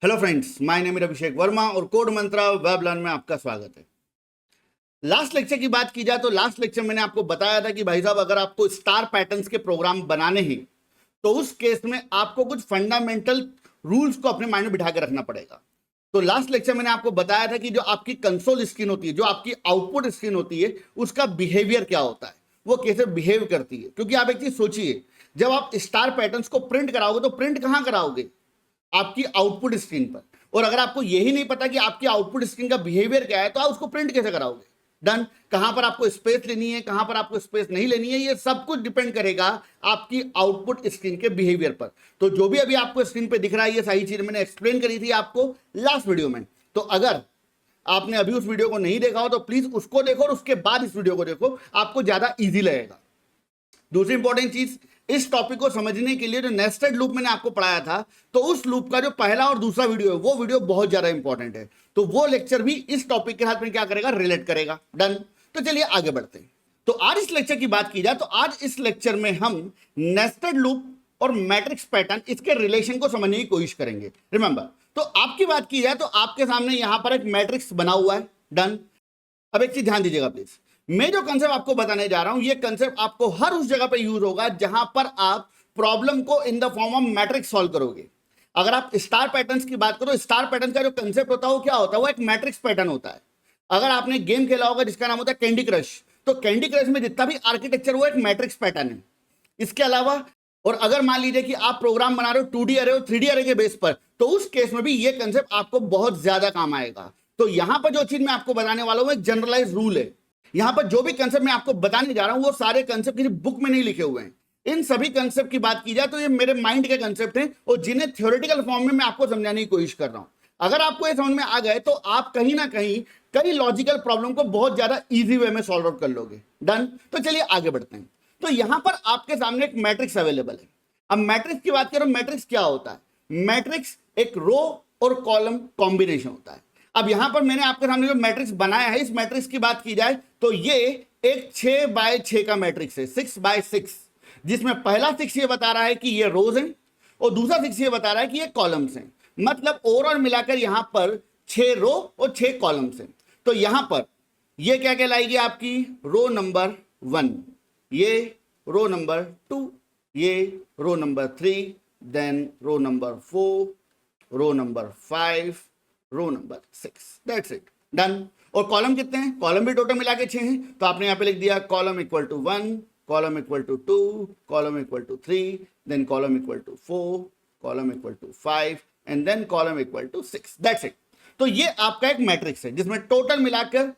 Hello friends, my name is Abhishek Verma और code मंत्रा web learn में आपका स्वागत है। लास्ट लेक्चर की बात की जाए तो लास्ट लेक्चर मैंने आपको बताया था कि भाई साहब अगर आपको स्टार पैटर्न्स के प्रोग्राम बनाने हैं तो उस केस में आपको कुछ फंडामेंटल रूल्स को अपने माइंड में बिठा के रखना पड़ेगा। तो लास्ट लेक्चर मैंने आपको बताया था कि जो आपकी कंसोल स्क्रीन होती है, जो आपकी आउटपुट स्क्रीन होती है, उसका बिहेवियर क्या होता है, वो कैसे बिहेव करती है। क्योंकि आप एक चीज सोचिए, जब आप स्टार पैटर्न्स को प्रिंट कराओगे तो प्रिंट कहां कराओगे? आपकी आउटपुट स्क्रीन पर। और अगर आपको यही नहीं पता कि आपकी आउटपुट स्क्रीन का बिहेवियर क्या है तो आप उसको प्रिंट कैसे कराओगे? डन। कहां पर आपको स्पेस लेनी है, कहां पर आपको स्पेस नहीं लेनी है, ये सब कुछ डिपेंड करेगा आपकी आउटपुट स्क्रीन के बिहेवियर पर। तो जो भी अभी आपको स्क्रीन पे दिख रहा है, ये सारी चीज मैंने एक्सप्लेन करी थी आपको लास्ट वीडियो में। तो अगर आपने अभी उस वीडियो को नहीं देखा हो तो प्लीज उसको देखो और उसके बाद इस वीडियो को देखो, आपको ज्यादा ईजी लगेगा। दूसरी इंपॉर्टेंट चीज, इस टॉपिक को समझने के लिए जो नेस्टेड लूप मैंने आपको पढ़ाया था, तो उस लूप का जो पहला और दूसरा वीडियो है वो वीडियो बहुत ज्यादा इंपॉर्टेंट है। तो वो लेक्चर भी इस टॉपिक के साथ में क्या करेगा, रिलेट करेगा। डन। तो चलिए आगे बढ़ते हैं। तो आज इस लेक्चर की बात की जाए तो आज इस लेक्चर में हम नेस्टेड लूप और मैट्रिक्स पैटर्न, इसके रिलेशन को समझने की कोशिश करेंगे। रिमेंबर, तो आपकी बात की जाए तो आपके सामने यहां पर एक मैट्रिक्स बना हुआ है। डन। अब एक चीज ध्यान दीजिएगा प्लीज, मैं जो कंसेप्ट आपको बताने जा रहा हूं, ये कंसेप्ट आपको हर उस जगह पे यूज होगा जहां पर आप प्रॉब्लम को in the form of matrix solve करोगे। अगर आप स्टार पैटर्न्स की बात करो, स्टार पैटर्न का जो कंसेप्ट होता है वो क्या होता है? वो एक मैट्रिक्स पैटर्न होता है। अगर आपने गेम खेला होगा जिसका नाम होता है कैंडी क्रश, तो कैंडी क्रश में जितना भी आर्किटेक्चर वो एक मैट्रिक्स पैटर्न है। इसके अलावा और अगर मान लीजिए कि आप प्रोग्राम बना रहे हो 2D अरे और 3D अरे के बेस पर, तो उस केस में भी ये कंसेप्ट आपको बहुत ज्यादा काम आएगा। तो यहां पर जो चीज मैं आपको बताने वाला हूं एक जनरलाइज रूल है। यहां पर जो भी कंसेप्ट मैं आपको बताने जा रहा हूं वो सारे कंसेप्ट किसी बुक में नहीं लिखे हुए हैं। इन सभी कंसेप्ट की बात की जाए तो ये मेरे माइंड के कंसेप्ट हैं और जिन्हें थ्योरेटिकल फॉर्म में मैं आपको समझाने की कोशिश कर रहा हूं। अगर आपको ये समझ में आ गए तो आप कहीं ना कहीं कई लॉजिकल प्रॉब्लम को बहुत ज्यादा इजी वे में सॉल्व आउट कर लोगे। डन। तो चलिए आगे बढ़ते हैं। तो यहां पर आपके सामने एक मैट्रिक्स अवेलेबल है। अब मैट्रिक्स की बात करें, मैट्रिक्स क्या होता है? मैट्रिक्स एक रो और कॉलम कॉम्बिनेशन होता है। अब यहां पर मैंने आपके सामने जो मैट्रिक्स बनाया है, इस मैट्रिक्स की बात की जाए तो ये एक 6x6 का मैट्रिक्स है, 6x6, जिसमें पहला 6 ये बता रहा है कि ये रोज हैं और दूसरा 6 ये बता रहा है कि ये कॉलम्स हैं। मतलब ओवरऑल मिलाकर यहां पर 6 रो और 6 कॉलम्स हैं। तो यहां पर ये क्या कहलाएगी? आपकी रो नंबर 1, ये रो नंबर 2, ये row number 3, then row number 4, row number 5, row number 6। That's it. Done. और कॉलम कितने हैं? कॉलम भी टोटल मिला के 6 हैं। तो आपने यहां पे लिख दिया column equal to 1, column equal to 2, column equal to 3, then column equal to 4, column equal to 5 and then column equal to 6। That's it. तो ये आपका एक मैट्रिक्स है जिसमें टोटल मिलाकर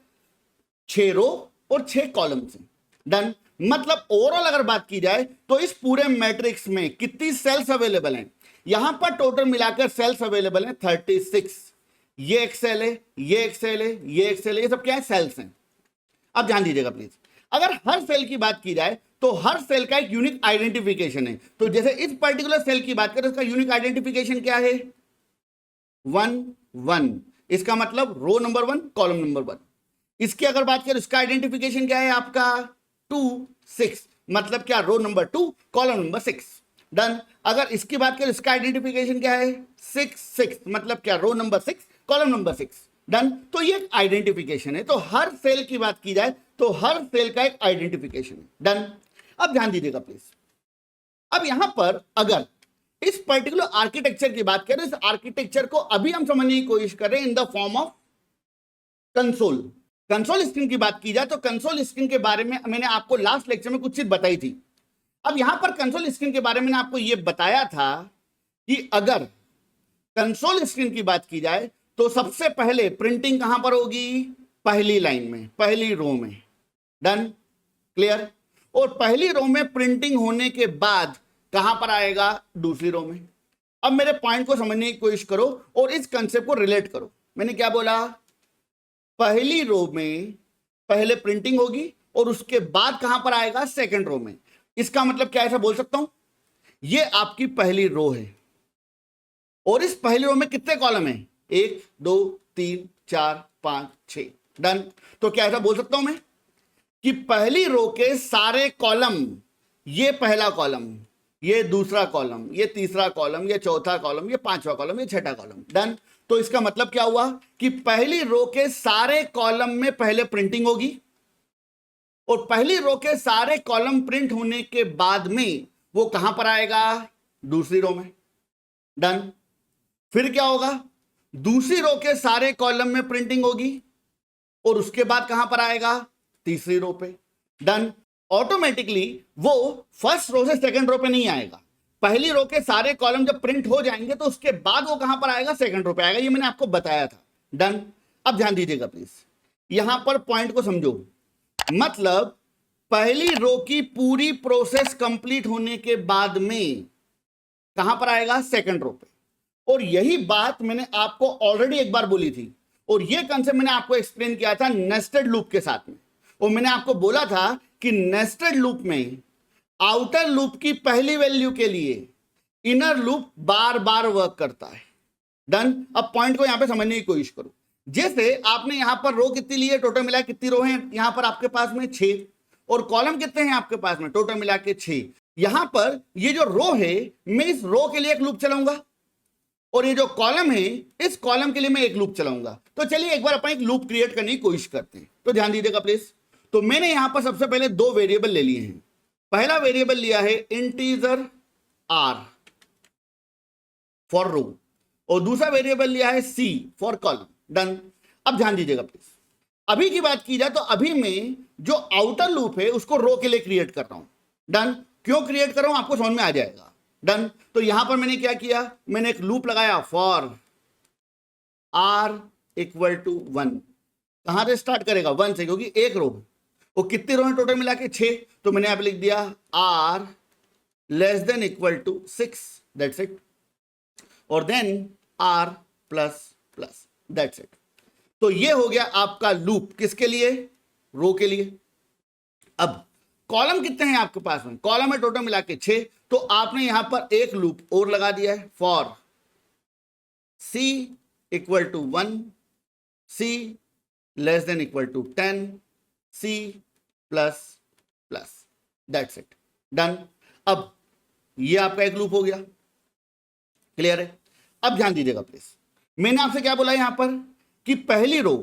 6 रो और 6 कॉलम्स हैं। डन। मतलब ओवरऑल अगर बात की जाए तो इस पूरे मैट्रिक्स में कितनी सेल्स अवेलेबल हैं? यहां पर टोटल मिलाकर सेल्स अवेलेबल हैं 36। ये एक सेल है, ये एक सेल है, ये एक सेल है, ये सब क्या है? सेल्स हैं। अब ध्यान दीजिएगा प्लीज, अगर हर सेल की बात की जाए तो हर सेल का एक यूनिक आइडेंटिफिकेशन है। तो जैसे इस पर्टिकुलर सेल की बात करें, इसका यूनिक आइडेंटिफिकेशन क्या है? 1 1। इसका मतलब रो नंबर 1, कॉलम नंबर 1। इसकी अगर बात करें, इसका आइडेंटिफिकेशन क्या है आपका? 2 6। मतलब क्या? Row number 2, column number 6। Done. अगर इसकी बात करें, इसका आइडेंटिफिकेशन क्या है? 6 6। मतलब क्या? Row number 6, column number 6। Done. तो ये आइडेंटिफिकेशन है। तो हर सेल की बात की जाए तो हर सेल का एक आइडेंटिफिकेशन है। डन। अब ध्यान दीजिएगा प्लीज, अब यहां पर अगर इस पर्टिकुलर आर्किटेक्चर की बात करें, इस आर्किटेक्चर को अभी हम समझने की कोशिश कर रहे हैं in the form of console. Console screen की बात की जाए तो कंसोल स्क्रीन के बारे में मैंने आपको लास्ट लेक्चर में कुछ चीज बताई थी। अब यहां पर कंसोल स्क्रीन के बारे में आपको यह बताया था कि अगर कंसोल स्क्रीन की बात की जाए तो सबसे पहले प्रिंटिंग कहां पर होगी? पहली लाइन में, पहली रो में। डन। क्लियर। और पहली रो में प्रिंटिंग होने के बाद कहां पर आएगा? दूसरी रो में। अब मेरे पॉइंट को समझने की कोशिश करो और इस कंसेप्ट को रिलेट करो। मैंने क्या बोला? पहली रो में पहले प्रिंटिंग होगी और उसके बाद कहां पर आएगा? सेकंड रो में। इसका मतलब क्या, ऐसा बोल सकता हूं, ये आपकी पहली रो है और इस पहली रो में कितने कॉलम हैं? 1 2 3 4 5 6। डन। तो क्या ऐसा बोल सकता हूं मैं कि पहली रो के सारे कॉलम ये पहला कॉलम, ये दूसरा कॉलम, ये तीसरा कॉलम, ये चौथा कॉलम, ये पांचवा कॉलम, ये छठा कॉलम। डन। तो इसका मतलब क्या हुआ कि पहली रो के सारे कॉलम में पहले प्रिंटिंग होगी और पहली रो के सारे कॉलम प्रिंट होने के बाद में वो कहां पर आएगा? दूसरी रो में। डन। फिर क्या होगा? दूसरी रो के सारे कॉलम में प्रिंटिंग होगी और उसके बाद कहां पर आएगा? तीसरी रो पे। डन। ऑटोमेटिकली वो फर्स्ट रो से सेकंड रो पे नहीं आएगा। पहली रो के सारे कॉलम जब प्रिंट हो जाएंगे तो उसके बाद वो कहां पर आएगा? सेकंड रो पे आएगा। ये मैंने आपको बताया था। डन। अब ध्यान दीजिएगा प्लीज, यहां पर पॉइंट को समझो। मतलब पहली रो की पूरी प्रोसेस कंप्लीट होने के बाद में कहां पर आएगा? सेकंड रो पे। और यही बात मैंने आपको ऑलरेडी एक बार बोली थी और यह कंसेप्ट मैंने आपको एक्सप्लेन किया था नेस्टेड लूप के साथ में। और मैंने आपको बोला था कि नेस्टेड लूप में आउटर लूप की पहली वैल्यू के लिए इनर लूप बार बार वर्क करता है। डन। अब पॉइंट को यहां पे समझने की कोशिश करो। जैसे आपने यहां पर रो कितनी ली है? टोटल मिला कितनी रो है यहां पर आपके पास में? 6। और कॉलम कितने हैं आपके पास में? टोटल मिला के 6। यहां पर ये जो रो है, मैं इस रो के लिए एक लूप चलाऊंगा और ये जो कॉलम है, इस कॉलम के लिए मैं एक लूप चलाऊंगा। तो चलिए एक बार अपन एक लूप क्रिएट करने की कोशिश करते हैं। तो ध्यान दीजिएगा प्लीज। तो मैंने यहां पर सबसे पहले 2 वेरिएबल ले लिए हैं। पहला वेरिएबल लिया है इंटीजर r फॉर रो और दूसरा वेरिएबल लिया है c फॉर कॉलम। डन। अब ध्यान दीजिएगा प्लीज। अभी की बात की जाए तो अभी मैं जो आउटर लूप है उसको रो के लिए क्रिएट कर रहा हूं। डन। क्यों क्रिएट कर रहा हूं आपको समझ में आ जाएगा। डन। तो यहां पर मैंने क्या किया? मैंने एक लूप लगाया फॉर r इक्वल टू 1। कहां से स्टार्ट करेगा? 1 से, क्योंकि एक रो। वो कितनी रो है टोटल मिला के? 6। तो मैंने यहां पे लिख दिया r less than equal to 6, that's it. और then r plus plus, that's it. तो ये हो गया आपका लूप। किसके लिए? रो के लिए। अब कॉलम कितने हैं आपके पास में? कॉलम है टोटल मिला के 6। तो आपने यहां पर एक लूप और लगा दिया है for c equal to 1, c less than equal to 10, c plus plus, that's it. Done. अब ये आपका एक लूप हो गया। क्लियर है? अब ध्यान दीजिएगा प्लीज। मैंने आपसे क्या बोला यहां पर कि पहली रो,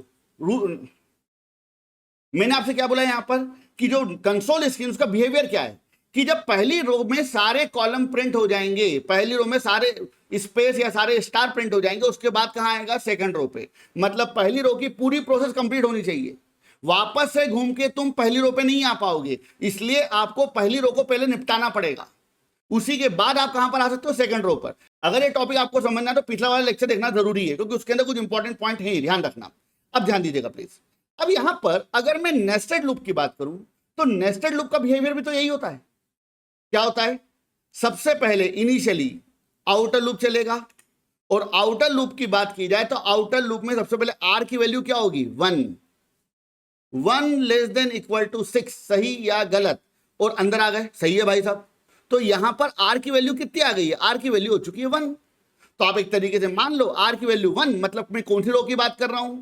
मैंने आपसे क्या बोला यहां पर कि जो कंसोल स्क्रीन उसका बिहेवियर क्या है कि जब पहली रो में सारे कॉलम प्रिंट हो जाएंगे, पहली रो में सारे स्पेस या सारे स्टार प्रिंट हो जाएंगे, उसके बाद कहां आएगा? सेकंड रो पे। मतलब पहली रो की पूरी प्रोसेस कंप्लीट होनी चाहिए। वापस से घूम के तुम पहली रो पे नहीं आ पाओगे, इसलिए आपको पहली रो को पहले निपटाना पड़ेगा। उसी के बाद आप कहां पर आ सकते हो? सेकंड रो पर। अगर ये टॉपिक आपको समझना है तो पिछला वाला लेक्चर देखना जरूरी है, क्योंकि उसके अंदर कुछ इंपॉर्टेंट पॉइंट है, ध्यान रखना। अब ध्यान दीजिएगा प्लीज। अब यहां पर अगर मैं नेस्टेड लूप की बात करूं तो नेस्टेड लूप का बिहेवियर भी तो यही होता है। क्या होता है? सबसे पहले इनिशियली आउटर लूप चलेगा और आउटर लूप की बात की जाए तो आउटर लूप में सबसे पहले r की वैल्यू क्या होगी? 1 लेस देन इक्वल टू 6। सही या गलत? और अंदर आ गए। सही है भाई साहब। तो यहां पर r की वैल्यू कितनी आ गई है? r की वैल्यू हो चुकी है 1। तो आप एक तरीके से मान लो r की वैल्यू 1, मतलब मैं कौन सी रो की बात कर रहा हूं?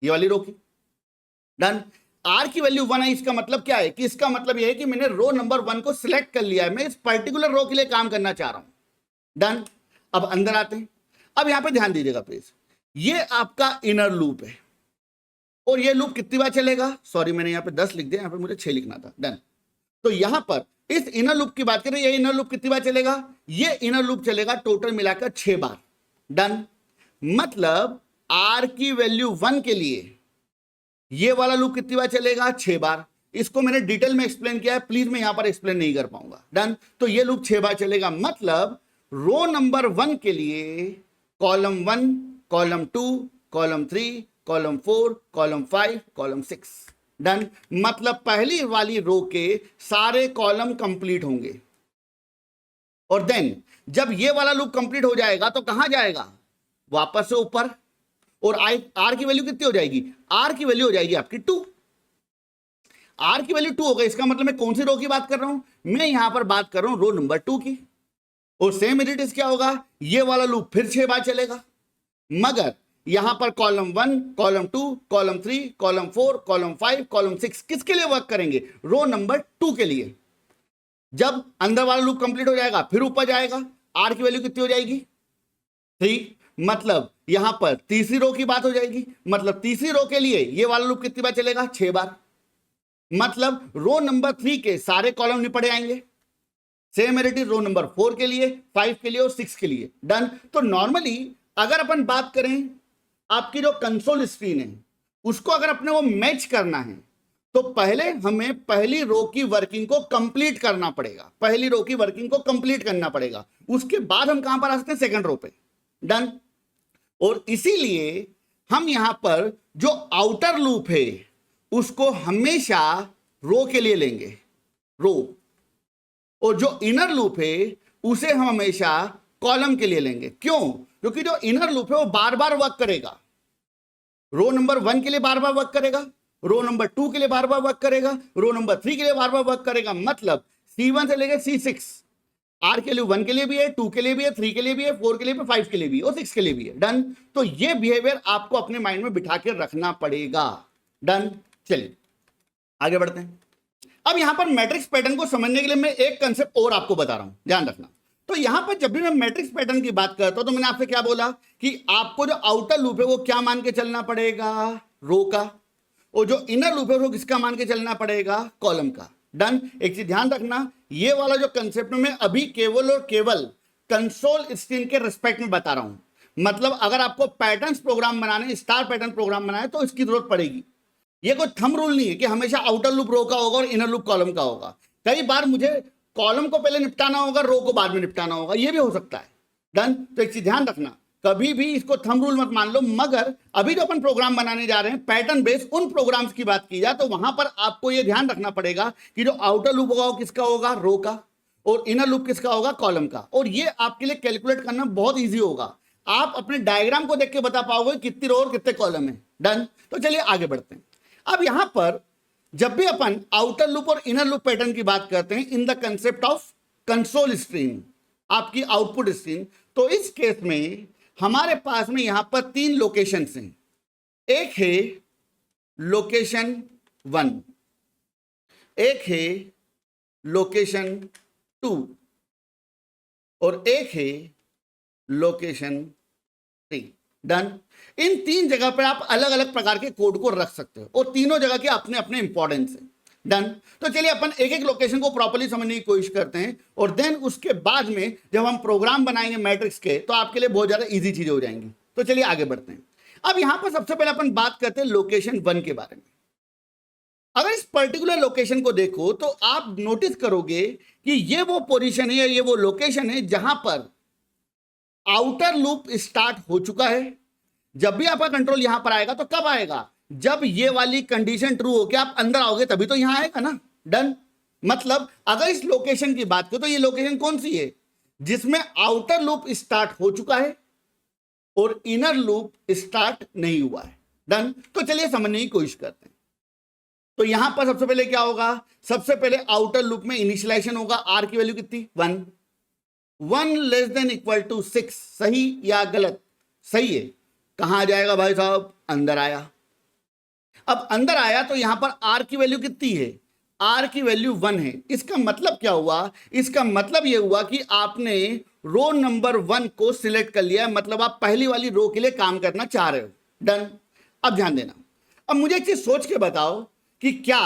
ये वाली रो की। डन। r की वैल्यू 1 है, इसका मतलब क्या है कि इसका मतलब यह है कि मैंने रो नंबर 1 को सिलेक्ट कर लिया है, मैं इस पर्टिकुलर रो के लिए काम करना चाह रहा हूं। डन। अब अंदर आते हैं। अब यहां पे ध्यान दीजिएगा प्लीज। ये आपका इनर लूप है और ये लूप कितनी बार चलेगा? सॉरी, मैंने यहां पे 10 लिख दिया, यहां पे मुझे 6 लिखना था। डन। तो यहां पर इस इनर लूप की बात करें, ये इनर लूप कितनी बार चलेगा? ये इनर लूप चलेगा टोटल मिलाकर 6 बार। डन। मतलब r की वैल्यू 1 के लिए ये वाला लूप कितनी बार चलेगा? 6 बार। इसको मैंने डिटेल में एक्सप्लेन किया है, प्लीज मैं यहां पर एक्सप्लेन नहीं कर पाऊंगा। डन। तो ये लूप 6 बार चलेगा। मतलब रो नंबर 1 के लिए column 1, column 2, column 3, column 4, column 5, column 6। Done. मतलब पहली वाली रो के सारे कॉलम कंप्लीट होंगे और देन जब ये वाला लूप कंप्लीट हो जाएगा तो कहां जाएगा? वापस से ऊपर। और r की वैल्यू कितनी हो जाएगी? r की वैल्यू हो जाएगी आपकी 2। r की वैल्यू 2 हो गई। इसका मतलब मैं कौन सी रो की बात कर रहा हूं? मैं यहां पर बात कर रहा हूं रो नंबर 2 की। और सेम इट इज क्या होगा? ये वाला लूप फिर 6 बार चलेगा, मगर यहां पर column 1, column 2, column 3, column 4, column 5, column 6 किसके लिए वर्क करेंगे? रो नंबर 2 के लिए। जब अंदर वाला लूप कंप्लीट हो जाएगा फिर ऊपर जाएगा, आर की वैल्यू कितनी हो जाएगी 3, मतलब यहां पर तीसरी रो की बात हो जाएगी, मतलब तीसरी रो के लिए ये वाला लूप कितनी बार चलेगा 6 बार, मतलब रो नंबर 3 के सारे कॉलम निपटे आएंगे। सेम एरिटी रो नंबर 4 के लिए, 5 के लिए और 6 के लिए। डन। तो नॉर्मली अगर अपन बात करें आपकी जो कंसोल स्क्रीन है उसको अगर अपने वो मैच करना है तो पहले हमें पहली रो की वर्किंग को कंप्लीट करना पड़ेगा, पहली रो की वर्किंग को कंप्लीट करना पड़ेगा, उसके बाद हम कहां पर आ सकते हैं सेकंड रो पे। डन। और इसीलिए हम यहां पर जो आउटर लूप है उसको हमेशा रो के लिए लेंगे, रो, और जो इनर लूप है उसे हम हमेशा कॉलम के लिए लेंगे। क्यों? क्योंकि जो इनर लूप है वो बार बार वर्क करेगा, रो नंबर 1 के लिए बार बार वर्क करेगा, रो नंबर 2 के लिए बार बार वर्क करेगा, रो नंबर 3 के लिए बार बार वर्क करेगा, मतलब C1 से लेकर C6 आर के लिए 1 के लिए भी है, 2 के लिए भी है, 3 के लिए भी है, 4 के लिए भी, 5 के लिए भी और 6 के लिए भी है। डन। तो ये बिहेवियर आपको अपने माइंड में बिठा के रखना पड़ेगा। डन। चलिए आगे बढ़ते हैं। अब यहां पर मैट्रिक्स पैटर्न को समझने के लिए मैं एक कंसेप्ट और आपको बता रहा हूं, ध्यान रखना। तो यहां पर जब भी मैं मैट्रिक्स पैटर्न की बात करता हूं तो मैंने आपसे क्या बोला कि आपको जो आउटर लूप है वो क्या मान के चलना पड़ेगा, रो का, और जो इनर लूप है वो किसका मान के चलना पड़ेगा, कॉलम का। डन। एक चीज ध्यान रखना, ये वाला जो कंसेप्ट में अभी केवल और केवल कंसोल स्क्रीन के रिस्पेक्ट में बता रहा हूं, मतलब अगर आपको पैटर्न्स प्रोग्राम बनाने, स्टार पैटर्न प्रोग्राम बनाए तो इसकी जरूरत पड़ेगी। ये कोई थंब रूल नहीं है कि हमेशा आउटर लूप रो का होगा और इनर लूप कॉलम का होगा। कई बार मुझे कॉलम को पहले निपटाना होगा, रो को बाद में निपटाना होगा, ये भी हो सकता है। डन। तो एक चीज ध्यान रखना, कभी भी इसको थंब रूल मत मान लो, मगर अभी जो अपन प्रोग्राम बनाने जा रहे हैं पैटर्न बेस उन प्रोग्राम्स की बात की जाए तो वहां पर आपको यह ध्यान रखना पड़ेगा कि जो आउटर लूप होगा वो किसका होगा, रो का, और इनर लूप किसका होगा, कॉलम का। और ये आपके लिए कैलकुलेट करना बहुत ईजी होगा, आप अपने डायग्राम को देख के बता पाओगे कितनी रो और कितने कॉलम है। डन। तो चलिए आगे बढ़ते हैं। अब यहां पर जब भी अपन आउटर लूप और इनर लूप पैटर्न की बात करते हैं in the concept of console screen, आपकी आउटपुट स्क्रीन, तो इस केस में हमारे पास में यहां पर 3 लोकेशंस हैं। एक है लोकेशन 1, एक है लोकेशन 2 और एक है लोकेशन 3। डन। इन 3 जगह पर आप अलग अलग प्रकार के कोड को रख सकते हो और तीनों जगह के अपने अपने इंपॉर्टेंस है। डन। तो चलिए अपन एक एक लोकेशन को प्रॉपर्ली समझने की कोशिश करते हैं और देन उसके बाद में जब हम प्रोग्राम बनाएंगे मैट्रिक्स के तो आपके लिए बहुत ज्यादा इजी चीजें हो जाएंगी। तो चलिए आगे बढ़ते हैं। अब यहां पर सबसे पहले अपन बात करते हैं लोकेशन 1 के बारे में। अगर इस पर्टिकुलर लोकेशन को देखो तो आप नोटिस करोगे कि ये वो पोजीशन है, ये वो लोकेशन है जहां पर आउटर लूप स्टार्ट हो चुका है। जब भी आपका कंट्रोल यहां पर आएगा तो कब आएगा, जब ये वाली कंडीशन ट्रू हो के आप अंदर आओगे तभी तो यहां आएगा ना। डन। मतलब अगर इस लोकेशन की बात करो तो ये लोकेशन कौन सी है, जिसमें आउटर लूप स्टार्ट हो चुका है और इनर लूप स्टार्ट नहीं हुआ है। डन। तो चलिए समझने की कोशिश करते हैं। तो यहां पर सबसे पहले क्या होगा, सबसे पहले आउटर लूप में इनिशियलाइजेशन होगा, आर की वैल्यू कितनी 1, 1 लेस देन इक्वल टू 6। सही या गलत, सही है। कहां जाएगा भाई साहब, अंदर आया। अब अंदर आया तो यहां पर आर की वैल्यू कितनी है, आर की वैल्यू 1 है। इसका मतलब क्या हुआ, इसका मतलब यह हुआ कि आपने रो नंबर 1 को सिलेक्ट कर लिया, मतलब आप पहली वाली रो के लिए काम करना चाह रहे हो। डन। अब ध्यान देना, अब मुझे एक चीज सोच के बताओ कि क्या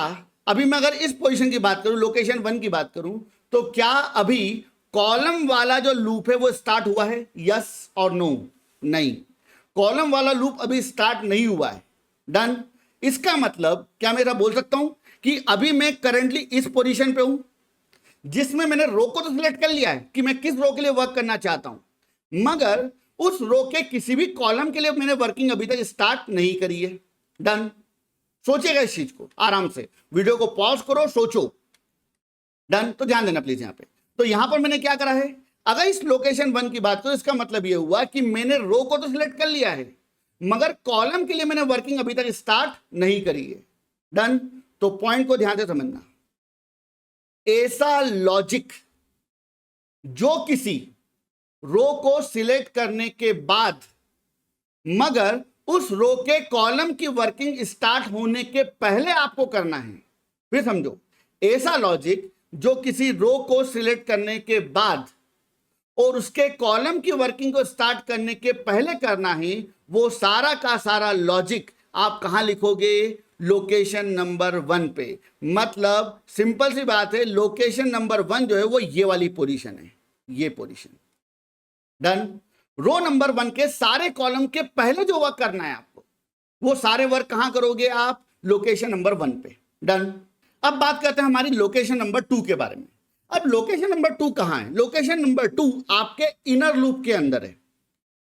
अभी मैं अगर इस पोजीशन की बात करूं, लोकेशन 1 की बात करूं, तो क्या अभी कॉलम वाला जो लूप है वो स्टार्ट हुआ है, यस और नो? नहीं, कॉलम वाला लूप अभी स्टार्ट नहीं हुआ है। डन। इसका मतलब क्या मैं ऐसा बोल सकता हूं कि अभी मैं करंटली इस पोजीशन पे हूं जिसमें मैंने रो को तो सिलेक्ट कर लिया है कि मैं किस रो के लिए वर्क करना चाहता हूं, मगर उस रो के किसी भी कॉलम के लिए मैंने वर्किंग अभी तक स्टार्ट नहीं करी है। डन। सोचिएगा इस चीज को आराम से, वीडियो को पॉज करो, सोचो। डन। तो ध्यान देना प्लीज यहां पे। तो यहां पर मैंने क्या करा है, अगर इस लोकेशन 1 की बात करो इसका मतलब यह हुआ कि मैंने रो को तो सिलेक्ट कर लिया है मगर कॉलम के लिए मैंने वर्किंग अभी तक स्टार्ट नहीं करी है। डन। तो पॉइंट को ध्यान से समझना, ऐसा लॉजिक जो किसी रो को सिलेक्ट करने के बाद मगर उस रो के कॉलम की वर्किंग स्टार्ट होने के पहले आपको करना है। फिर समझो, ऐसा लॉजिक जो किसी रो को सिलेक्ट करने के बाद और उसके कॉलम की वर्किंग को स्टार्ट करने के पहले करना है, वो सारा का सारा लॉजिक आप कहां लिखोगे? लोकेशन नंबर 1 पे। मतलब सिंपल सी बात है, लोकेशन नंबर 1 जो है वो ये वाली पोजीशन है, ये पोजीशन। डन। रो नंबर 1 के सारे कॉलम के पहले जो वर्क करना है आपको, वो सारे वर्क कहां करोगे आप? लोकेशन नंबर 1 पे। डन। अब बात करते हैं हमारी लोकेशन नंबर 2 के बारे में। अब लोकेशन नंबर 2 कहां है? लोकेशन नंबर 2 आपके इनर लूप के अंदर है।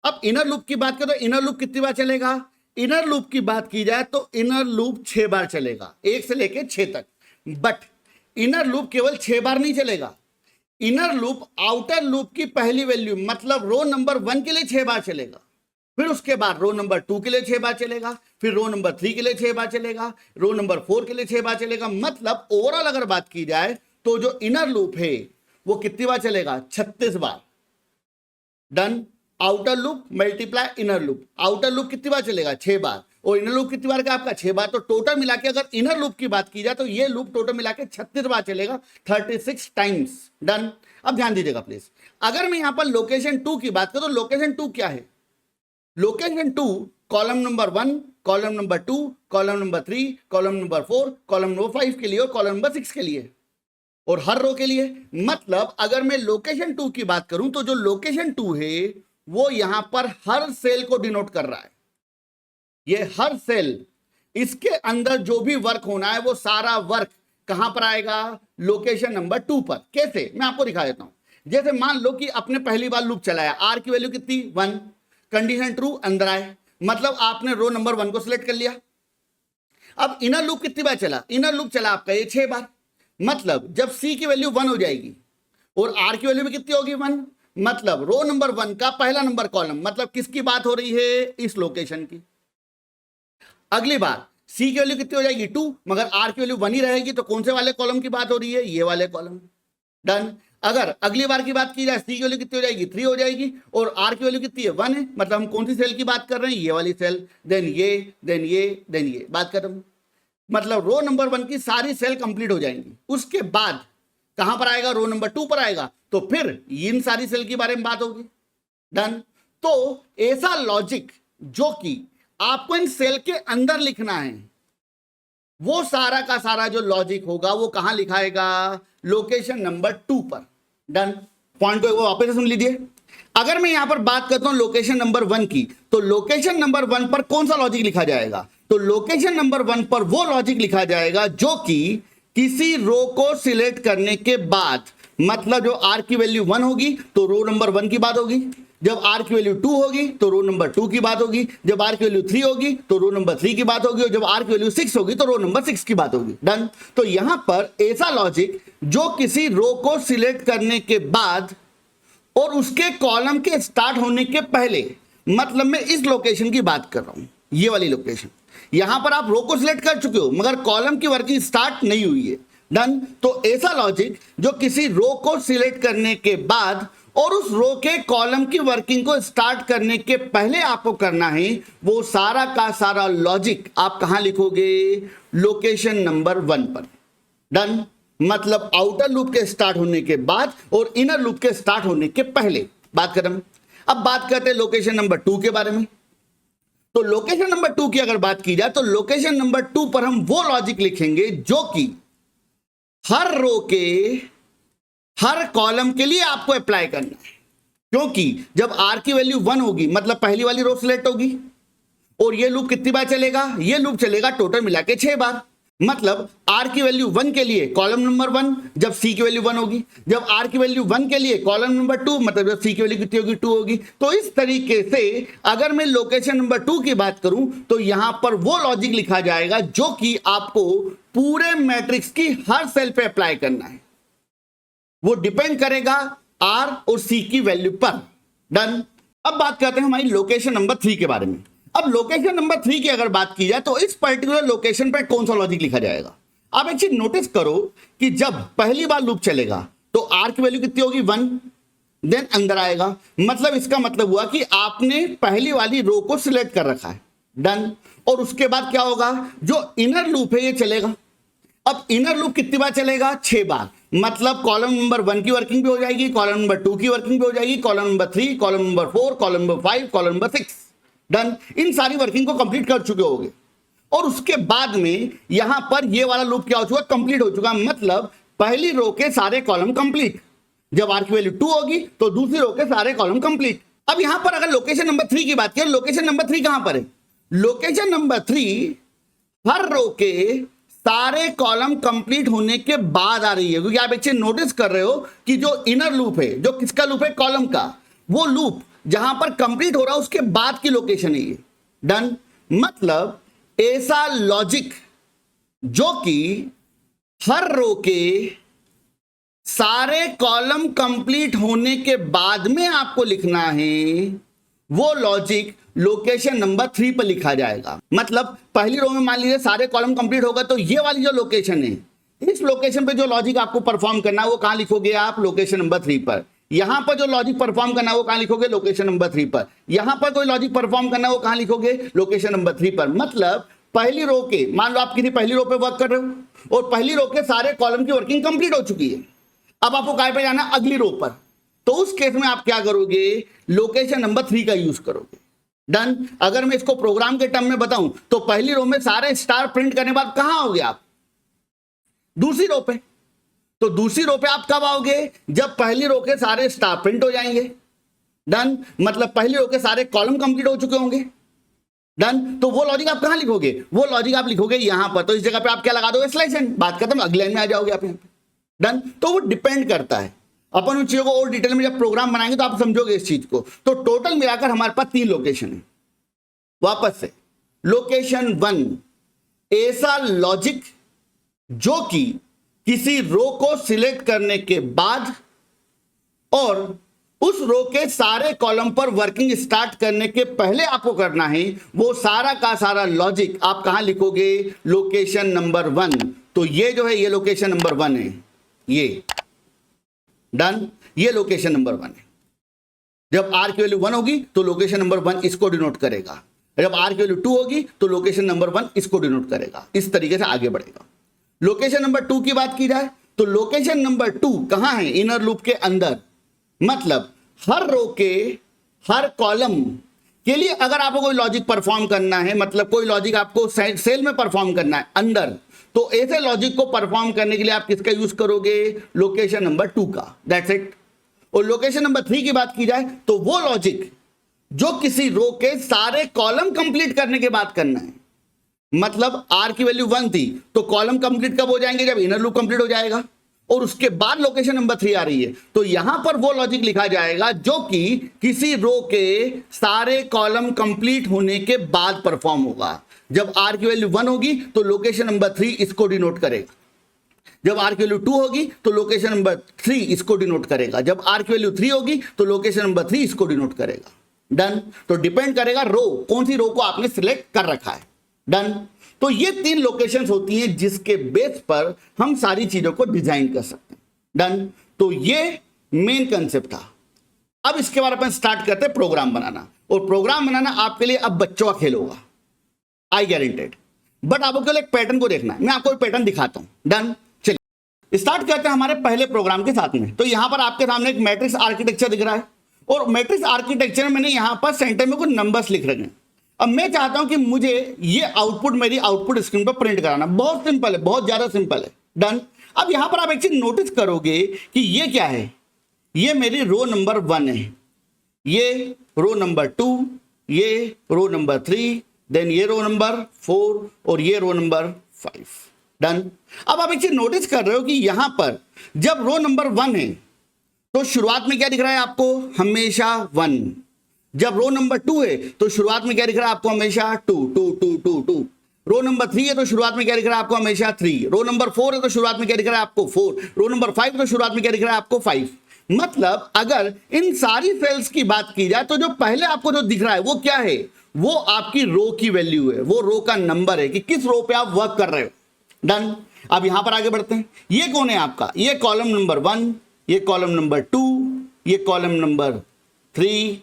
अब इनर लूप की बात करें तो इनर लूप कितनी बार चलेगा? इनर लूप की बात की जाए तो इनर लूप 6 बार चलेगा, 1 से लेके 6 तक। बट इनर लूप केवल 6 बार नहीं चलेगा। इनर लूप आउटर लूप की पहली वैल्यू मतलब रो नंबर 1 के लिए 6 बार चलेगा, फिर उसके बाद रो नंबर 2 के लिए 6 बार चलेगा, फिर रो नंबर 3 के लिए 6 बार चलेगा, रो नंबर 4 के लिए 6 बार चलेगा। मतलब ओवरऑल अगर बात की जाए तो जो इनर लूप है वो कितनी बार चलेगा? 36 बार। Done. Outer loop multiply inner loop, outer loop कितनी बार चलेगा? 6 बार। और इनर लूप कितनी बार का? आपका 6 बार। तो टोटल मिला के अगर इनर लूप की बात की जाए तो ये लूप टोटल मिला के 36 बार चलेगा, 36 टाइम्स। डन। अब ध्यान दीजिएगा प्लीज, अगर मैं यहां पर लोकेशन 2 की बात करूं तो लोकेशन 2 क्या है? Location 2 column number 1, column number 2, column number 3, column number 4, column number 5 के लिए और कॉलम नंबर 6 के लिए और हर रो के लिए। मतलब अगर मैं लोकेशन 2 की बात करूं तो जो लोकेशन 2 है वो यहां पर हर सेल को डिनोट कर रहा है। ये हर सेल, इसके अंदर जो भी वर्क होना है वो सारा वर्क कहां पर आएगा? लोकेशन नंबर 2 पर। कैसे? मैं आपको दिखा देता हूं। जैसे मान लो कि आपने पहली बार लूप चलाया, आर की वैल्यू कितनी? 1, कंडीशन ट्रू, अंदर आए, मतलब आपने रो नंबर 1 को सिलेक्ट कर लिया। अब इनर लूप कितनी बार चला? इनर लूप चला आपका ये 6 बार। मतलब जब सी की वैल्यू 1 हो जाएगी और आर की वैल्यू भी कितनी होगी? 1, मतलब रो नंबर 1 का पहला नंबर कॉलम, मतलब किसकी बात हो रही है? इस लोकेशन की। अगली बार सी की वैल्यू कितनी हो जाएगी? 2, मगर आर की वैल्यू 1 ही रहेगी, तो कौन से वाले कॉलम की बात हो रही है? ये वाले कॉलम। डन। अगर अगली बार की बात की जाए, सी की वैल्यू कितनी हो जाएगी? 3 हो जाएगी और आर की वैल्यू कितनी है? 1 है, मतलब हम कौन सी सेल की बात कर रहे हैं? ये वाली सेल। देन ये, देन ये, देन ये, बात खत्म। मतलब रो नंबर 1 की सारी सेल कंप्लीट हो जाएंगी। उसके बाद कहां पर आएगा? रो नंबर 2 पर आएगा, तो फिर इन सारी सेल के बारे में बात होगी। डन। तो ऐसा लॉजिक जो कि आपको इन सेल के अंदर लिखना है, वो सारा का सारा जो लॉजिक होगा वो कहां लिखाएगा? लोकेशन नंबर 2 पर। डन। पॉइंट को वापस से सुन लीजिए। अगर मैं यहां पर बात करता हूं लोकेशन नंबर 1 की, तो लोकेशन नंबर 1 पर कौन सा लॉजिक लिखा जाएगा? तो लोकेशन नंबर 1 पर वो लॉजिक लिखा जाएगा जो कि किसी रो को सिलेक्ट करने के बाद, मतलब जो आर की वैल्यू 1 होगी तो रो नंबर 1 की बात होगी, जब आर की वैल्यू 2 होगी तो रो नंबर 2 की बात होगी, जब आर की वैल्यू 3 होगी तो रो नंबर 3 की बात होगी, और जब आर की वैल्यू 6 होगी तो रो नंबर 6 की बात होगी। डन। तो यहां पर ऐसा लॉजिक जो किसी रो को सिलेक्ट करने के बाद और उसके कॉलम के स्टार्ट होने के पहले, मतलब मैं इस लोकेशन की बात कर रहा हूं, ये वाली लोकेशन। यहां पर आप रो को सिलेक्ट कर चुके हो मगर कॉलम की वर्किंग स्टार्ट नहीं हुई है। डन। तो ऐसा लॉजिक जो किसी रो को सिलेक्ट करने के बाद और उस रो के कॉलम की वर्किंग को स्टार्ट करने के पहले आपको करना है, वो सारा का सारा लॉजिक आप कहां लिखोगे? लोकेशन नंबर 1 पर। डन। मतलब आउटर लूप के स्टार्ट होने के बाद और इनर लूप के स्टार्ट होने के पहले, बात खत्म। अब बात करते हैं लोकेशन नंबर 2 के बारे में। तो लोकेशन नंबर 2 की अगर बात की जाए तो लोकेशन नंबर 2 पर हम वो लॉजिक लिखेंगे जो कि हर रो के हर कॉलम के लिए आपको अप्लाई करना है। क्योंकि जब आर की वैल्यू 1 होगी मतलब पहली वाली रो सिलेक्ट होगी, और ये लूप कितनी बार चलेगा? ये लूप चलेगा टोटल मिला के 6 बार। मतलब आर की वैल्यू 1 के लिए कॉलम नंबर 1, जब सी की वैल्यू 1 होगी, जब आर की वैल्यू 1 के लिए कॉलम नंबर 2, मतलब जब सी की वैल्यू कितनी होगी? 2 होगी। तो इस तरीके से अगर मैं लोकेशन नंबर 2 की बात करूं तो यहां पर वो लॉजिक लिखा जाएगा जो कि आपको पूरे मैट्रिक्स की हर सेल पे अप्लाई करना है। वो डिपेंड करेगा आर और सी की वैल्यू पर। डन। अब बात करते हैं हमारी लोकेशन नंबर 3 के बारे में। अब लोकेशन नंबर 3 की अगर बात की जाए तो इस पर्टिकुलर लोकेशन पर कौन सा लॉजिक लिखा जाएगा? आप एक चीज नोटिस करो कि जब पहली बार लूप चलेगा तो आर की वैल्यू कितनी होगी? 1, देन अंदर आएगा, मतलब इसका मतलब हुआ कि आपने पहली वाली रो को सिलेक्ट कर रखा है। डन। और उसके बाद क्या होगा? जो इनर लूप है ये चलेगा। अब इनर लूप कितनी बार चलेगा? 6 बार। मतलब कॉलम नंबर 1 की वर्किंग भी हो जाएगी, कॉलम नंबर 2 की वर्किंग भी हो जाएगी, column number 3, column number 4, column number 5, column number 6। Done. इन सारी वर्किंग को कंप्लीट कर चुके होंगे और उसके बाद में यहां पर ये वाला लूप क्या हो चुका? कंप्लीट हो चुका। मतलब पहली रो के सारे कॉलम कंप्लीट। जब आर की वैल्यू 2 होगी तो दूसरी रो के सारे कॉलम कंप्लीट। अब यहां पर अगर लोकेशन नंबर 3 की बात करें, लोकेशन नंबर 3 कहां पर है? लोकेशन नंबर 3 हर रो के सारे कॉलम कंप्लीट होने के बाद आ रही है, क्योंकि आप एक चीज नोटिस कर रहे हो कि जो इनर लूप है, जो किसका लूप है? कॉलम का। वो लूप जहां पर कंप्लीट हो रहा है उसके बाद की लोकेशन है ये। डन। मतलब ऐसा लॉजिक जो कि हर रो के सारे कॉलम कंप्लीट होने के बाद में आपको लिखना है, वो लॉजिक लोकेशन नंबर 3 पर लिखा जाएगा। मतलब पहली रो में मान लीजिए सारे कॉलम कंप्लीट होगा तो ये वाली जो लोकेशन है, इस लोकेशन पे जो लॉजिक आपको परफॉर्म करना है वो कहां लिखोगे आप? लोकेशन नंबर 3 पर। यहां पर जो लॉजिक परफॉर्म करना है वो कहां लिखोगे? लोकेशन नंबर 3 पर। यहां पर कोई लॉजिक परफॉर्म करना है वो कहां लिखोगे? लोकेशन नंबर 3 पर। मतलब पहली रो के, मान लो आप किसी पहली रो पे वर्क कर रहे हो और पहली रो के सारे कॉलम की वर्किंग कंप्लीट हो चुकी है। अब आपको कहां पे जाना? अगली रो पर। तो उस केस में आप क्या करोगे? लोकेशन नंबर 3 का यूज करोगे। डन। अगर मैं इसको प्रोग्राम के टर्म में बताऊं तो पहली रो में सारे स्टार प्रिंट करने के बाद कहां आओगे आप? दूसरी रो पे। तो दूसरी रो पे आप कब आओगे? जब पहली रो के सारे स्टार प्रिंट हो जाएंगे। डन। मतलब पहली रो के सारे कॉलम कंप्लीट हो चुके होंगे। डन। तो वो लॉजिक आप कहां लिखोगे? वो लॉजिक आप लिखोगे यहां पर। तो इस जगह पे आप क्या लगा दोगे? Slash N. बात खत्म। अगले लाइन में आ जाओगे आप यहां पे। डन। तो वो डिपेंड करता है, अपन उन चीजों को और डिटेल में जब प्रोग्राम बनाएंगे तो आप समझोगे इस चीज को। तो टोटल मिलाकर हमारे पास 3 लोकेशन है। वापस से, लोकेशन 1 ऐसा लॉजिक जो कि किसी रो को सिलेक्ट करने के बाद और उस रो के सारे कॉलम पर वर्किंग स्टार्ट करने के पहले आपको करना है, वो सारा का सारा लॉजिक आप कहां लिखोगे? Location number 1। तो ये जो है ये लोकेशन नंबर 1 है, ये। डन। ये लोकेशन नंबर 1 है। जब आर की वैल्यू 1 होगी तो लोकेशन नंबर 1 इसको डिनोट करेगा। जब आर की वैल्यू 2 होगी तो लोकेशन नंबर 1 इसको डिनोट करेगा। इस तरीके से आगे बढ़ेगा। लोकेशन नंबर 2 की बात की जाए तो लोकेशन नंबर 2 कहां है? इनर लूप के अंदर। मतलब हर रो के हर कॉलम के लिए अगर आपको कोई लॉजिक परफॉर्म करना है, मतलब कोई लॉजिक आपको सेल में परफॉर्म करना है अंदर, तो ऐसे लॉजिक को परफॉर्म करने के लिए आप किसका यूज करोगे? लोकेशन नंबर 2 का। That's it. और लोकेशन नंबर 3 की बात की जाए तो वो लॉजिक जो किसी रो के सारे कॉलम कंप्लीट करने के बाद करना है। मतलब आर की वैल्यू 1 थी तो कॉलम कंप्लीट कब हो जाएंगे? जब इनर लूप कंप्लीट हो जाएगा और उसके बाद लोकेशन नंबर 3 आ रही है, तो यहां पर वो लॉजिक लिखा जाएगा जो कि किसी रो के सारे कॉलम कंप्लीट होने के बाद परफॉर्म होगा। जब आर की वैल्यू 1 होगी तो लोकेशन नंबर 3 इसको डिनोट करेगा। जब आर की वैल्यू 2 होगी तो लोकेशन नंबर 3 इसको डिनोट करेगा। जब आर की वैल्यू 3 होगी तो लोकेशन नंबर 3 इसको डिनोट करेगा। डन। तो डिपेंड करेगा रो, कौन सी रो को आपने सिलेक्ट कर रखा है। डन। तो ये 3 लोकेशंस होती हैं जिसके बेस पर हम सारी चीजों को डिजाइन कर सकते हैं। डन। तो ये मेन कंसेप्ट था। अब इसके बाद अपन स्टार्ट करते हैं प्रोग्राम बनाना। और प्रोग्राम बनाना आपके लिए अब बच्चों का खेल होगा, आई गारंटेड। बट आपको केवल एक पैटर्न को देखना है। मैं आपको एक पैटर्न दिखाता हूं। डन। चलिए स्टार्ट करते हैं हमारे पहले प्रोग्राम के साथ में। तो यहां पर आपके सामने एक मैट्रिक्स आर्किटेक्चर दिख रहा है और मैट्रिक्स आर्किटेक्चर में मैंने यहां पर सेंटर में कुछ नंबर्स लिख रखे हैं। अब मैं चाहता हूं कि मुझे ये आउटपुट मेरी आउटपुट स्क्रीन पर प्रिंट कराना। बहुत सिंपल है, बहुत ज्यादा सिंपल है। डन। अब यहां पर आप एक चीज नोटिस करोगे कि ये क्या है? ये मेरी रो नंबर 1 है, ये रो नंबर 2, ये रो नंबर 3, देन ये रो नंबर 4 और ये रो नंबर 5। डन। अब आप एक चीज नोटिस कर रहे हो कि यहां पर जब रो नंबर 1 है तो शुरुआत में क्या दिख रहा है आपको? हमेशा 1। जब रो नंबर 2 है तो शुरुआत में क्या दिख रहा है आपको? हमेशा 2 2 2 2 2। रो नंबर 3 है तो शुरुआत में क्या दिख रहा है आपको? हमेशा 3। रो नंबर 4 है तो शुरुआत में क्या दिख रहा है आपको? 4। रो नंबर 5 तो शुरुआत में क्या दिख रहा है आपको? 5। मतलब अगर इन सारी सेल्स की बात की जाए तो जो पहले आपको जो दिख रहा है वो क्या है? वो आपकी रो की वैल्यू है, वो रो का नंबर है कि किस रो पे आप वर्क कर रहे हो। डन। अब यहां पर आगे बढ़ते हैं। ये कौन है आपका? ये कॉलम नंबर 1, ये कॉलम नंबर 2, ये column number 3,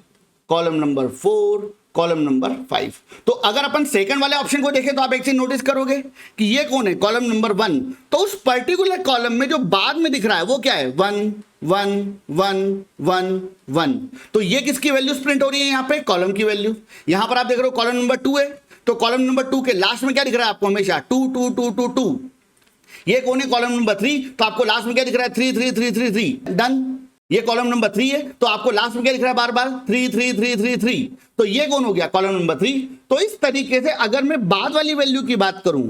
column number 4, column number 5। तो अगर अपन सेकंड वाले ऑप्शन को देखें तो आप एक चीज नोटिस करोगे कि ये कौन है, कॉलम नंबर 1। तो उस पर्टिकुलर कॉलम में जो बाद में दिख रहा है वो क्या है, 1 1 1 1 1। तो ये किसकी वैल्यू प्रिंट हो रही है, यहां पे कॉलम की वैल्यू। यहां पर आप देख रहे हो कॉलम नंबर 2 है, तो कॉलम नंबर 2 के लास्ट में क्या दिख रहा है आपको, हमेशा 2 2 2 2 2। ये कौन है, कॉलम नंबर 3, तो आपको लास्ट में क्या दिख रहा है, 3 3 3 3 3। डन। ये कॉलम नंबर 3 है, तो आपको लास्ट में क्या दिख रहा है, बार बार 3 3 3 3 3। तो ये कौन हो गया, कॉलम नंबर 3। तो इस तरीके से अगर मैं बाद वाली वैल्यू की बात करूं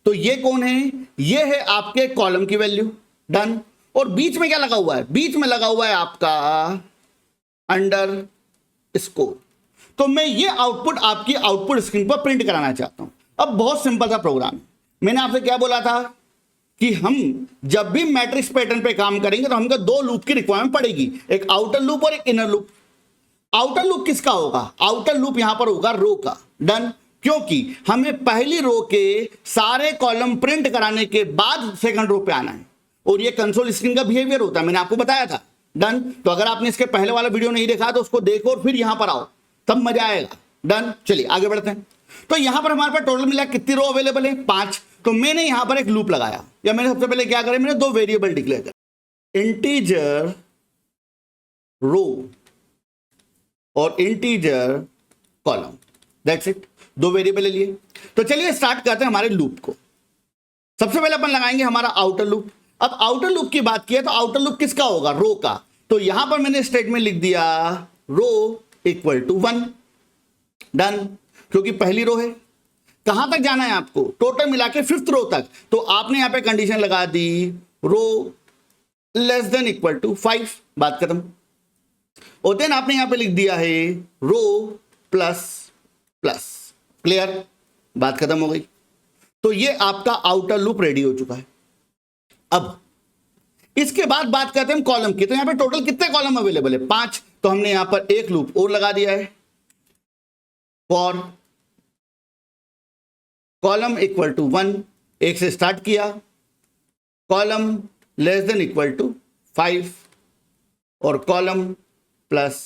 तो ये कौन है, ये है आपके कॉलम की वैल्यू। डन। और बीच में क्या लगा हुआ है, बीच में लगा हुआ है आपका अंडर स्कोर। तो मैं ये आउटपुट आपकी आउटपुट स्क्रीन पर प्रिंट कराना चाहता हूं। अब बहुत सिंपल सा प्रोग्राम है। मैंने आपसे क्या बोला था कि हम जब भी मैट्रिक्स पैटर्न पे काम करेंगे तो हमको 2 लूप की रिक्वायरमेंट पड़ेगी, एक आउटर लूप और एक इनर लूप। आउटर लूप किसका होगा, आउटर लूप यहां पर होगा रो का। डन। क्योंकि हमें पहली रो के सारे कॉलम प्रिंट कराने के बाद सेकंड रो पे आना है, और ये कंसोल स्क्रीन का बिहेवियर होता है, मैंने आपको बताया था। डन। तो अगर आपने इसके पहले वाला वीडियो नहीं देखा तो उसको देखो और फिर यहां पर आओ, तब मजा आएगा। डन। चलिए आगे बढ़ते हैं। तो यहां पर हमारे पास टोटल मिला कितनी रो अवेलेबल है, 5। तो मैंने यहां पर एक लूप लगाया, या मैंने सबसे पहले क्या करा, मैंने 2 वेरिएबल डिक्लेयर कर, इंटीजर रो और integer column. That's it, 2 variable ले लिए। तो चलिए स्टार्ट करते हैं हमारे लूप को। सबसे पहले अपन लगाएंगे हमारा आउटर लूप। अब आउटर लूप की बात की है तो आउटर लूप किसका होगा, रो का। तो यहां पर मैंने स्टेटमेंट लिख दिया रो इक्वल टू 1। डन। क्योंकि पहली रो है, कहां तक जाना है आपको, टोटल मिला के 5th रो तक। तो आपने यहां पे कंडीशन लगा दी रो लेस देन इक्वल टू 5, बात खत्म। और देन आपने यहां पे लिख दिया है रो प्लस प्लस। क्लियर, बात खत्म हो गई। तो ये आपका आउटर लूप रेडी हो चुका है। अब इसके बाद बात करते हैं हम कॉलम की। तो यहां पे टोटल कितने कॉलम अवेलेबल है, 5। तो हमने यहां पर एक लूप और लगा दिया है, फॉर कॉलम इक्वल टू 1, 1 से स्टार्ट किया, column less than equal to 5 और column plus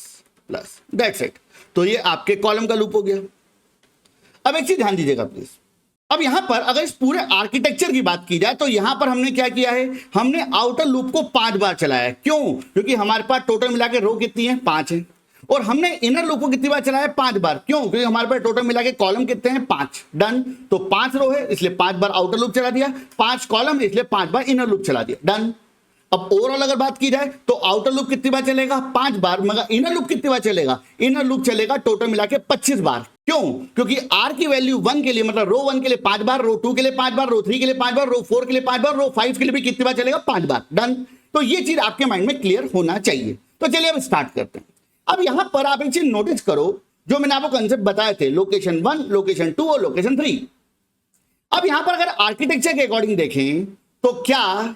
plus. That's it. तो ये आपके कॉलम का लूप हो गया। अब एक चीज ध्यान दीजिएगा प्लीज। अब यहां पर अगर इस पूरे आर्किटेक्चर की बात की जाए तो यहां पर हमने क्या किया है, हमने आउटर लूप को 5 बार चलाया है। क्यों, क्योंकि हमारे पास टोटल मिला के रो कितनी है, 5 है। और हमने इनर लूप को कितनी बार चलाया है, 5 बार। क्यों, क्योंकि हमारे पास टोटल मिला के कॉलम कितने हैं, 5। डन। तो 5 रो है इसलिए 5 बार आउटर लूप चला दिया, 5 कॉलम इसलिए 5 बार इनर लूप चला दिया। डन। अब ओवरऑल अगर बात की जाए तो आउटर लूप कितनी बार चलेगा, 5 बार, मगर इनर लूप कितनी बार चलेगा, इनर लूप चलेगा टोटल मिला के 25 बार। क्यों, क्योंकि आर की वैल्यू 1 के लिए, मतलब रो 1 के लिए 5 बार, रो 2 के लिए 5 बार, रो 3 के लिए 5 बार, रो 4 के लिए 5 बार, रो 5 के लिए भी कितनी बार चलेगा, 5 बार। डन। तो ये चीज आपके माइंड में क्लियर होना चाहिए। तो चलिए अब स्टार्ट करते हैं। अब यहां पर आप एक चीज नोटिस करो, जो मैंने आपको कंसेप्ट बताए थे, लोकेशन 1, लोकेशन 2 और लोकेशन 3। अब यहां पर अगर आर्किटेक्चर के अकॉर्डिंग देखें तो क्या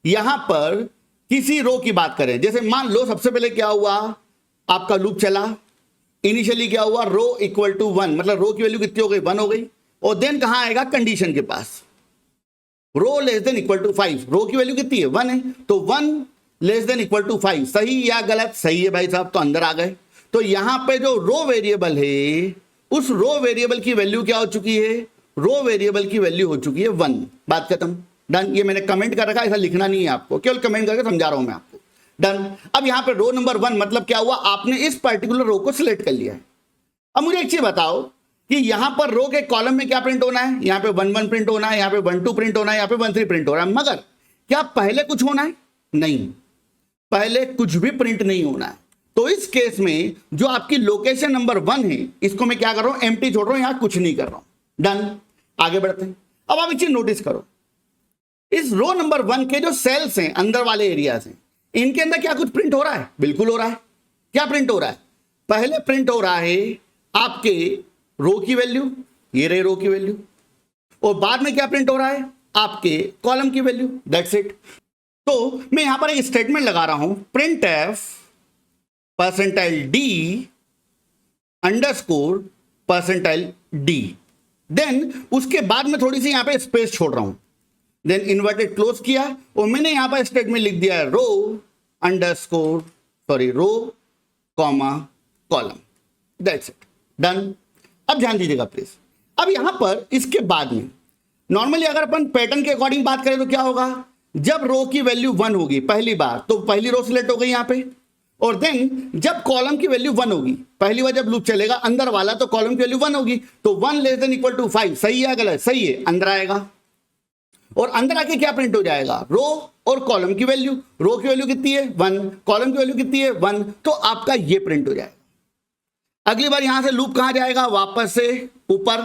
यहां पर किसी रो की बात करें, जैसे मान लो सबसे पहले क्या हुआ, आपका लूप चला, इनिशियली क्या हुआ, रो इक्वल टू 1, मतलब रो की वैल्यू कितनी हो गई, 1 हो गई। और देन कहां आएगा, कंडीशन के पास, रो लेस देन इक्वल टू 5। रो की वैल्यू कितनी है, 1 है, तो 1 लेस देन इक्वल टू 5। सही या गलत, सही है भाई साहब, तो अंदर आ गए। तो यहां पे जो रो वेरिएबल है, उस रो वेरिएबल की वैल्यू क्या हो चुकी है, रो वेरिएबल की वैल्यू हो चुकी है 1। बात खत्म। डन। ये मैंने कमेंट कर रखा है, ऐसा लिखना नहीं है आपको, केवल कमेंट करके समझा रहा हूं मैं आपको। डन। अब यहां पे रो नंबर 1 मतलब क्या हुआ, आपने इस पर्टिकुलर रो को सिलेक्ट कर लिया है। अब मुझे एक चीज बताओ कि यहां पर रो के कॉलम में क्या प्रिंट होना है, यहां पे 1 1 प्रिंट होना है, यहां पे 1 2 प्रिंट होना है, यहां पे 1 3 प्रिंट हो रहा है, मगर क्या पहले कुछ होना है, नहीं, पहले कुछ भी प्रिंट नहीं होना है। तो इस केस में जो आपकी लोकेशन नंबर 1 है, इसको मैं क्या कर रहा हूं, एम्प्टी छोड़ रहा हूं, यहां कुछ नहीं कर रहा हूं। डन। आगे बढ़ते हैं। अब आप एक चीज नोटिस करो, इस रो नंबर 1 के जो सेल्स हैं, अंदर वाले एरियाज हैं, इनके अंदर क्या कुछ प्रिंट हो रहा है, बिल्कुल हो रहा है। क्या प्रिंट हो रहा है, पहले प्रिंट हो रहा है आपके रो की वैल्यू, ये रही रो की वैल्यू, और बाद में क्या प्रिंट हो रहा है, आपके कॉलम की वैल्यू। That's it. तो मैं यहां पर एक स्टेटमेंट लगा रहा हूं, print F percentile D underscore percentile D. Then उसके बाद में थोड़ी सी यहां पे स्पेस छोड़ रहा हूं, देन इन्वर्टेड क्लोज किया, और मैंने यहां पर स्टेटमेंट लिख दिया है row underscore, sorry, row comma column. That's it. Done. अब ध्यान दीजिएगा प्लीज। अब यहां पर इसके बाद में नॉर्मली अगर अपन पैटर्न के अकॉर्डिंग बात करें तो क्या होगा, जब रो की वैल्यू 1 होगी पहली बार तो पहली रो सिलेक्ट हो गई यहां पे, और देन जब कॉलम की वैल्यू 1 होगी पहली बार जब लूप चलेगा अंदर वाला तो कॉलम की वैल्यू 1 होगी, तो 1 लेस देन इक्वल टू 5 सही है गलत, सही है, अंदर आएगा और अंदर आके क्या प्रिंट हो जाएगा, रो और कॉलम की वैल्यू, रो की वैल्यू कितनी है 1, कॉलम की वैल्यू कितनी है 1, तो आपका ये प्रिंट हो जाएगा। अगली बार यहां से लूप कहां जाएगा, वापस से ऊपर,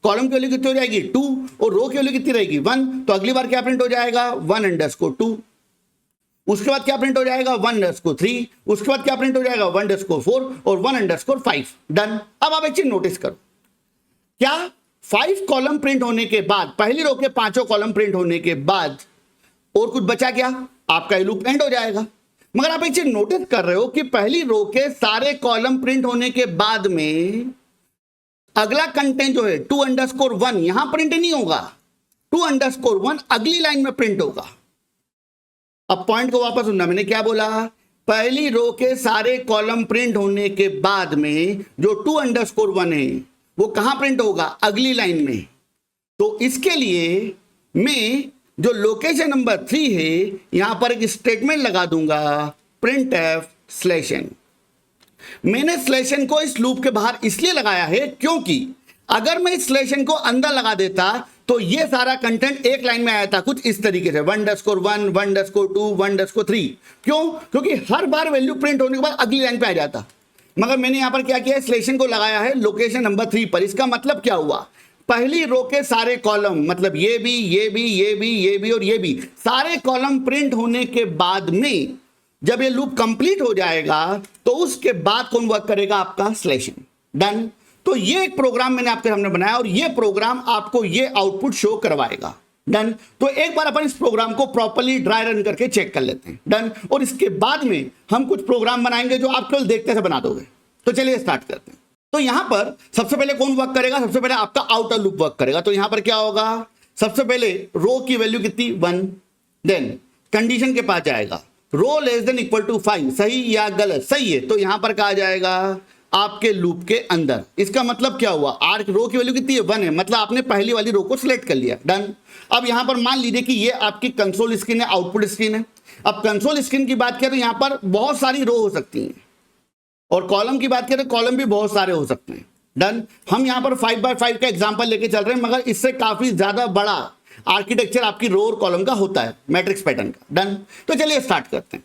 कॉलम की वैल्यू कितनी हो जाएगी 2 और रो की वैल्यू कितनी रहेगी 1, तो अगली बार क्या प्रिंट हो जाएगा 1_2, उसके बाद क्या प्रिंट हो जाएगा 1_3, उसके बाद क्या प्रिंट हो जाएगा 1_4 और 1_5, डन। अब आप एक चीज नोटिस करो, क्या 5 कॉलम प्रिंट होने के बाद, पहली रो के 5 कॉलम प्रिंट होने के बाद और कुछ बचा क्या, आपका लूप एंड हो जाएगा। मगर आप एक चीज नोटिस कर रहे हो कि पहली रो के सारे कॉलम प्रिंट होने के बाद में अगला कंटेंट जो है 2_1 यहां प्रिंट नहीं होगा, 2_1 अगली लाइन में प्रिंट होगा। अब पॉइंट को वापस सुनना, मैंने क्या बोला, पहली रो के सारे कॉलम प्रिंट होने के बाद में जो 2_1 है वो कहां प्रिंट होगा, अगली लाइन में। तो इसके लिए मैं जो लोकेशन नंबर 3 है यहां पर एक स्टेटमेंट लगा दूंगा printf/n। मैंने स्लेशन को इस लूप के बाहर इसलिए लगाया है क्योंकि अगर मैं इस स्लेशन को अंदर लगा देता तो ये सारा कंटेंट एक लाइन में आया था कुछ इस तरीके से 1_1, 1_2, 1_3। क्यों, क्योंकि हर बार वैल्यू प्रिंट होने के बाद अगली लाइन पे आ जाता। मगर मैंने यहां पर क्या किया, स्लेशन को लगाया है लोकेशन नंबर 3 पर। इसका मतलब क्या हुआ, पहली रो के सारे कॉलम, मतलब ये भी ये भी ये भी ये भी और ये भी सारे कॉलम प्रिंट होने के बाद में जब ये लूप कंप्लीट हो जाएगा तो उसके बाद कौन वर्क करेगा, आपका स्लेशन, डन। तो ये एक प्रोग्राम मैंने आपके सामने बनाया और ये प्रोग्राम आपको ये आउटपुट शो करवाएगा, डन। तो एक बार अपन इस प्रोग्राम को प्रॉपर्ली ड्राई रन करके चेक कर लेते हैं, डन। और इसके बाद में हम कुछ प्रोग्राम बनाएंगे जो आप केवल देखते से बना दोगे। तो चलिए स्टार्ट करते हैं। तो यहां पर सबसे पहले कौन वर्क करेगा, सबसे पहले आपका आउटर लूप वर्क करेगा। तो यहां पर क्या होगा, सबसे पहले रो की वैल्यू कितनी 1, देन कंडीशन के पास जाएगा रो लेस देन इक्वल टू 5 सही या गलत, सही है, तो यहां पर कहा जाएगा आपके लूप के अंदर। इसका मतलब क्या हुआ, आर रो की वैल्यू कितनी है 1 है, मतलब आपने पहली वाली रो को सिलेक्ट कर लिया, डन। अब यहां पर मान लीजिए कि ये आपकी कंसोल स्क्रीन है, आउटपुट स्क्रीन है। अब कंसोल स्क्रीन की बात करें तो यहां पर बहुत सारी रो हो सकती हैं और कॉलम की बात करें तो कॉलम भी बहुत सारे हो सकते हैं, डन। हम यहां पर 5x5 का एग्जांपल लेके चल रहे हैं, मगर इससे काफी ज्यादा बड़ा आर्किटेक्चर आपकी रो और कॉलम का होता है, मैट्रिक्स पैटर्न का, डन। तो चलिए स्टार्ट करते हैं।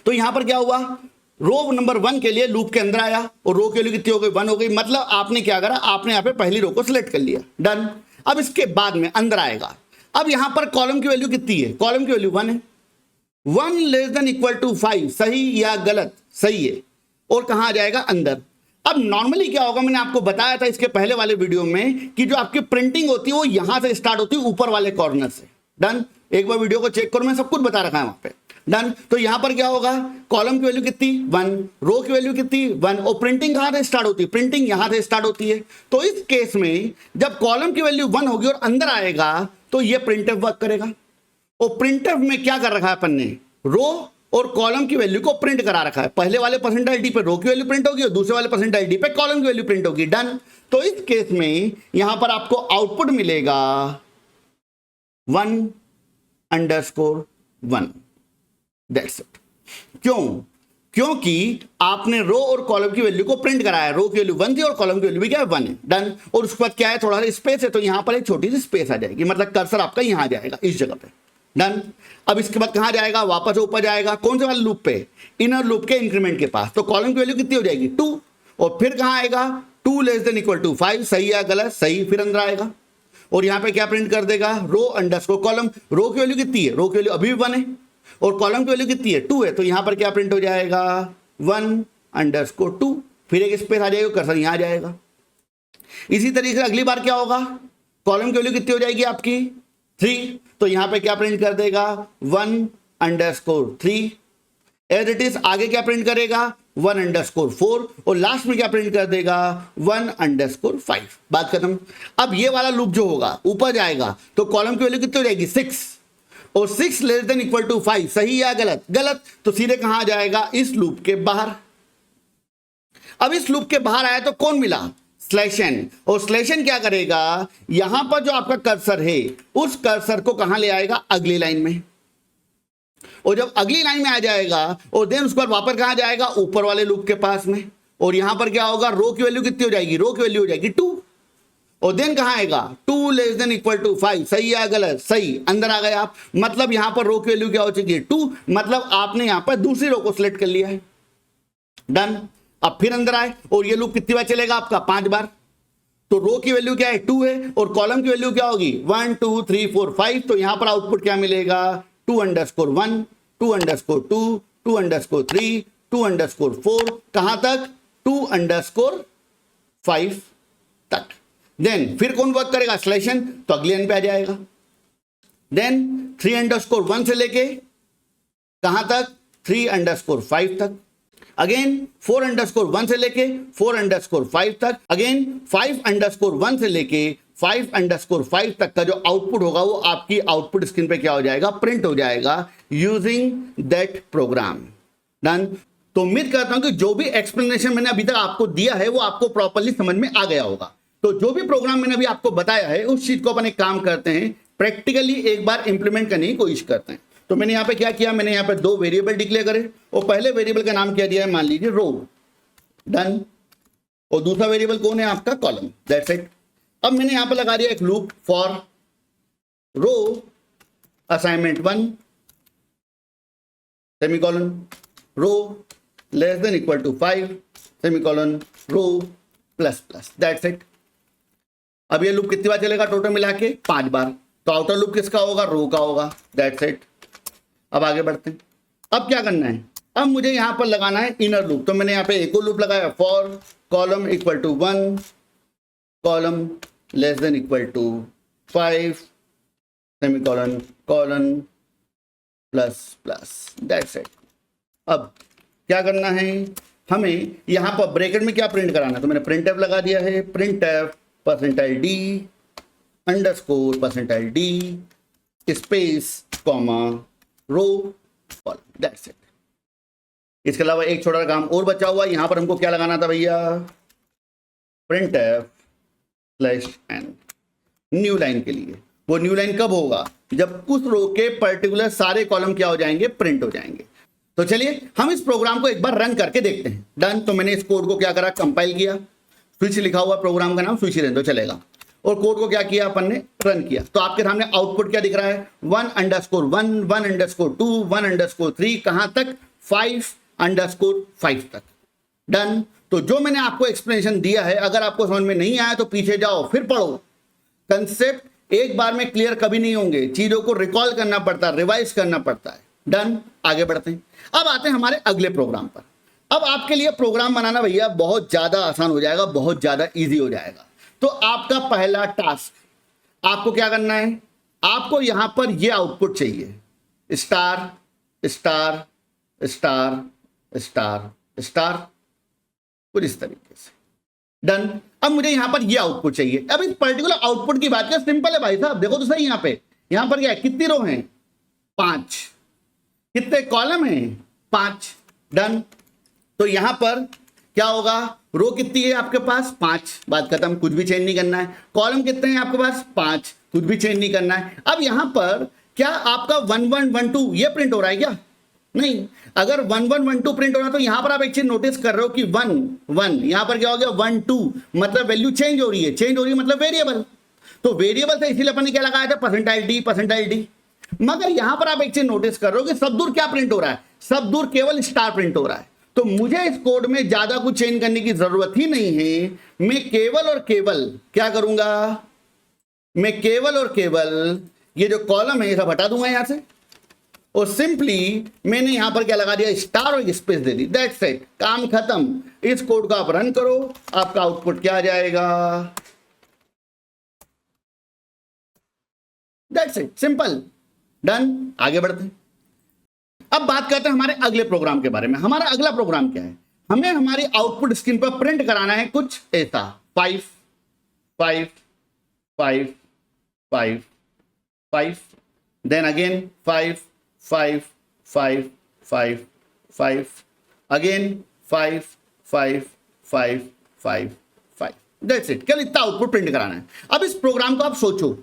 तो यहां पर क्या हुआ, रो नंबर 1 के लिए लूप के अंदर आया और रो के लिए कितनी हो गई 1 हो गई, मतलब आपने क्या करा, आपने यहां पे पहली रो को सिलेक्ट कर लिया, डन। अब इसके बाद में अंदर आएगा। अब यहां पर कॉलम की वैल्यू कितनी है, कॉलम की वैल्यू 1 है, 1 लेस देन इक्वल टू 5 सही या गलत, सही है, और कहां आ जाएगा अंदर। अब नॉर्मली क्या होगा, मैंने आपको बताया था इसके पहले वाले वीडियो में कि जो आपकी प्रिंटिंग होती है वो यहां से स्टार्ट होती है ऊपर वाले कॉर्नर से, डन। एक बार वीडियो को चेक करो, मैं सब कुछ बता रखा है वहां पे, डन। तो यहां पर क्या होगा, कॉलम की वैल्यू कितनी 1, रो की वैल्यू कितनी 1, और प्रिंटिंग कहां से स्टार्ट होती है, प्रिंटिंग यहां से स्टार्ट होती है। तो इस केस में जब कॉलम की वैल्यू 1 होगी और अंदर आएगा तो ये प्रिंटफ वर्क करेगा। और प्रिंटफ में क्या कर रखा है अपन ने, रो और कॉलम की वैल्यू को प्रिंट करा रखा है। पहले वाले परसेंटाइल डी पे रो की वैल्यू प्रिंट होगी और दूसरे वाले परसेंटाइल डी पे कॉलम की वैल्यू प्रिंट होगी, डन। तो इस केस में यहां पर आपको आउटपुट मिलेगा 1_1, दैट्स इट। क्यों, क्योंकि आपने रो और कॉलम की वैल्यू को प्रिंट कराया, रो की वैल्यू 1 थी और कॉलम की वैल्यू भी क्या है 1 है, डन। और उसके बाद क्या है, थोड़ा सा स्पेस है, तो यहां पर एक छोटी सी स्पेस आ जाएगी, मतलब कर्सर आपका यहां आ जाएगा इस जगह पे, डन। अब इसके बाद कहां जाएगा, वापस ऊपर जाएगा, कौन से वाले लूप पे, इनर लूप के इंक्रीमेंट के पास। तो कॉलम की वैल्यू कितनी हो जाएगी 2, और फिर कहां आएगा 2 लेस देन इक्वल टू 5 सही या गलत, सही, फिर अंदर आएगा और यहां पे क्या प्रिंट कर देगा, रो अंडरस्कोर कॉलम। रो की वैल्यू कितनी है, रो की वैल्यू अभी भी 1 है और कॉलम की वैल्यू कितनी है 2 है, तो यहां पर क्या प्रिंट हो जाएगा 1_2, फिर एक स्पेस आ जाएगा, कर्सर यहां आ जाएगा। इसी तरीके से अगली बार क्या होगा, कॉलम की वैल्यू कितनी हो जाएगी आपकी 3, तो यहां पे क्या प्रिंट कर देगा 1_3 एज इट इज। आगे क्या प्रिंट करेगा 1_4 और लास्ट में क्या प्रिंट कर देगा 1_5। बात खत्म। अब ये वाला लूप जो होगा ऊपर जाएगा तो कॉलम की वैल्यू कितनी हो जाएगी 6 और 6 लेस देन इक्वल टू 5 सही या गलत, गलत, तो सीधे कहां आ जाएगा, इस लूप के बाहर। अब इस लूप के बाहर आया तो कौन मिला, स्लैश एन, और स्लैश एन क्या करेगा, यहां पर जो आपका कर्सर है उस कर्सर को कहां ले आएगा, अगली लाइन में, और जब अगली लाइन में आ जाएगा और देन उसके बाद वापस कहां जाएगा, ऊपर वाले लूप के पास में, और यहां पर क्या होगा, रो की वैल्यू कितनी हो जाएगी, रो की वैल्यू हो जाएगी 2, और देन कहां आएगा 2 लेस देन इक्वल टू 5, सही है गलत, सही, अंदर आ गए आप, मतलब यहां पर रो की वैल्यू क्या हो चुकी है 2, मतलब आपने यहां पर दूसरी रो को सिलेक्ट कर लिया है, डन। अब फिर अंदर आए और ये लूप कितनी बार चलेगा आपका, 5 बार, तो रो की वैल्यू क्या है 2 है, और कॉलम की वैल्यू क्या होगी 1 2 3 4 5, तो यहां पर आउटपुट क्या मिलेगा 2_1, 2_2, 2_3, 2_4, कहां तक 2_5 तक। देन फिर कौन वर्क करेगा, स्लैशन, तो अगले एंड पे आ जाएगा। देन 3_1 से लेके कहां तक, 3_5 तक। अगेन 4_1 से लेके 4_5 तक। अगेन 5_1 से लेके 5_5 तक का जो आउटपुट होगा वो आपकी आउटपुट स्क्रीन पे क्या हो जाएगा, प्रिंट हो जाएगा यूजिंग दैट प्रोग्राम। डन। तो उम्मीद करता हूं कि जो भी एक्सप्लेनेशन मैंने अभी तक आपको दिया है वो आपको प्रॉपर्ली समझ में आ गया होगा। तो जो भी प्रोग्राम मैंने अभी आपको बताया है उस चीज को अपन एक काम करते हैं, प्रैक्टिकली एक बार इंप्लीमेंट करने की कोशिश करते हैं। तो मैंने यहां पे क्या किया, मैंने यहां पे 2 वेरिएबल डिक्लेयर करे, और पहले वेरिएबल का नाम क्या दिया है, मान लीजिए रो, डन, और दूसरा वेरिएबल कौन है आपका, कॉलम, दैट्स इट। अब मैंने यहां पे लगा दिया एक loop for row assignment 1 semicolon row less than equal to 5 semicolon row plus plus, that's it. अब ये लूप कितनी बार चलेगा, टोटल मिला के 5 बार, तो आउटर लूप किसका होगा, रो का होगा, दैट्स इट। अब आगे बढ़ते हैं। अब क्या करना है, अब मुझे यहां पर लगाना है इनर लूप, तो मैंने यहां पे एक और लूप लगाया, for column equal to 1 column less than equal to 5 semicolon colon plus plus, that's it. अब क्या करना है, हमें यहां पर ब्रैकेट में क्या प्रिंट कराना है, तो मैंने प्रिंट एफ लगा दिया है, print F %d %d space comma row column, that's it. इसके अलावा एक छोटा काम और बचा हुआ, यहां पर हमको क्या लगाना था भैया, print F /n new line के लिए। वो न्यू लाइन कब होगा, जब उस रो के पर्टिकुलर सारे कॉलम क्या हो जाएंगे, प्रिंट हो जाएंगे। तो चलिए हम इस प्रोग्राम को एक बार रन करके देखते हैं। डन। तो मैंने इस कोड को क्या करा, कंपाइल किया, स्विच लिखा हुआ प्रोग्राम का नाम, स्विच रहने दो चलेगा, और कोड को क्या किया अपन ने, रन किया। तो आपके सामने आउटपुट क्या दिख रहा है, 1_1 1_2 1_3 कहां तक, 5_5 तक। डन। तो जो मैंने आपको एक्सप्लेनेशन दिया है, अगर आपको समझ में नहीं आया तो पीछे जाओ फिर पढ़ो। कंसेप्ट एक बार में क्लियर कभी नहीं होंगे, चीजों को रिकॉल करना पड़ता है, रिवाइज करना पड़ता है। डन। आगे बढ़ते हैं। अब आते हैं हमारे अगले प्रोग्राम पर। अब आपके लिए प्रोग्राम बनाना भैया बहुत ज्यादा आसान हो जाएगा, बहुत ज्यादा इजी हो जाएगा। तो आपका पहला टास्क, आपको क्या करना है, आपको यहां पर यह आउटपुट चाहिए, star star star star star, कुछ इस तरीके से। डन। अब मुझे यहां पर यह आउटपुट चाहिए। अब इस पर्टिकुलर आउटपुट की बात करें, सिंपल है भाई साहब, देखो तो सही, यहां पर क्या है, कितनी रो हैं, 5, कितने कॉलम हैं, 5। डन। तो यहां पर क्या होगा, रो कितनी है आपके पास, 5, बात खत्म, कुछ भी चेंज नहीं करना है। कॉलम कितने हैं आपके पास, 5, कुछ भी चेंज नहीं करना है। अब यहां पर क्या आपका 1 1 1 2 ये प्रिंट हो रहा है क्या, नहीं। अगर 1 1 1 2 प्रिंट हो रहा है तो यहां पर आप एक चीज नोटिस कर रहे हो कि 1 1 यहां पर क्या हो गया, 1 2 मतलब वैल्यू चेंज हो रही है, चेंज हो रही है मतलब वेरिएबल। तो वेरिएबल से इसीलिए अपन ने क्या लगाया था, %d। मगर यहां पर आप एक चीज नोटिस कर रहे हो कि सब दूर क्या प्रिंट हो रहा है, सब दूर केवल स्टार प्रिंट हो रहा है। तो मुझे इस कोड में ज्यादा कुछ चेंज करने की जरूरत ही नहीं है। मैं केवल और केवल क्या करूंगा, मैं केवल और केवल ये जो कॉलम है ये सब हटा दूंगा यहां से, और सिंपली मैंने यहां पर क्या लगा दिया, स्टार और space they the, that's it, काम खत्म। इस कोड को आप रन करो, आपका आउटपुट क्या आ जाएगा, दैट्स इट, सिंपल। डन। आगे बढ़ते हैं। अब बात करते हैं हमारे अगले प्रोग्राम के बारे में। हमारा अगला प्रोग्राम क्या है, हमें हमारी आउटपुट स्क्रीन पर प्रिंट कराना है कुछ ऐसा, 5 5 5 5 5, then again 5 5 5 5 5, again 5 5 5 5 5, that's it, केवल इतना आउटपुट प्रिंट कराना है। अब इस प्रोग्राम को आप सोचो,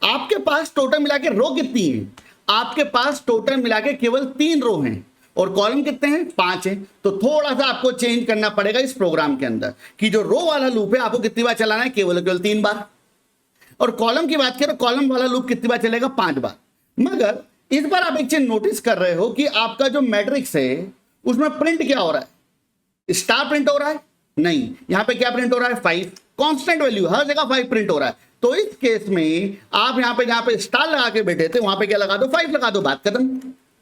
आपके पास टोटल मिला के रो कितनी है? आपके पास टोटल मिला के केवल 3 रो हैं और कॉलम कितने हैं? 5 हैं। तो थोड़ा सा आपको चेंज करना पड़ेगा इस प्रोग्राम के अंदर कि जो रो वाला लूप है आपको कितनी बार चलाना है? केवल 3 बार। और कॉलम की बात करें, कॉलम वाला लूप कितनी बार चलेगा? 5 बार। मगर इस बार आप एक चीज नोटिस कर रहे हो कि आपका जो मैट्रिक्स है उसमें प्रिंट क्या हो रहा है? स्टार प्रिंट हो रहा है? नहीं, यहां पे क्या प्रिंट हो रहा है? 5। कांस्टेंट वैल्यू, हर जगह 5 प्रिंट हो रहा है। तो इस केस में आप जहां पे स्टार लगा के बैठे थे वहां पे क्या लगा दो? 5 लगा दो, बात खत्म,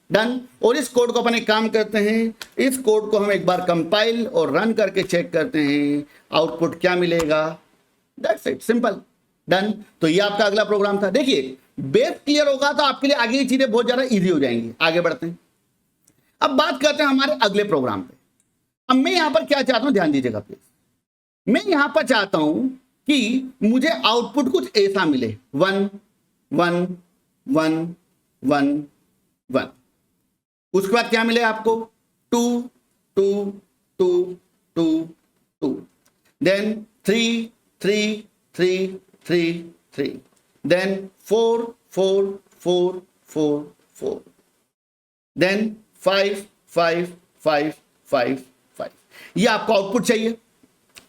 डन। और इस कोड को अपन एक काम करते हैं, इस कोड को हम एक बार कंपाइल और रन करके चेक करते हैं आउटपुट क्या मिलेगा। That's it, simple, done. तो ये आपका अगला प्रोग्राम था। देखिए बेस क्लियर होगा तो आपके लिए आगे की चीजें बहुत ज्यादा इजी हो जाएंगी। आगे बढ़ते हैं, अब बात करते हैं हमारे अगले प्रोग्राम पे। अब मैं यहां पर क्या चाहता हूं, ध्यान दीजिएगा प्लीज। मैं यहां पर चाहता हूं कि मुझे आउटपुट कुछ ऐसा मिले, 1 1 1 1 1। उसके बाद क्या मिले आपको? 2 2 2 2 2, देन 3 3 3 3 3, देन 4 4 4 4 4, देन 5 5 5 5 5। ये आपको आउटपुट चाहिए।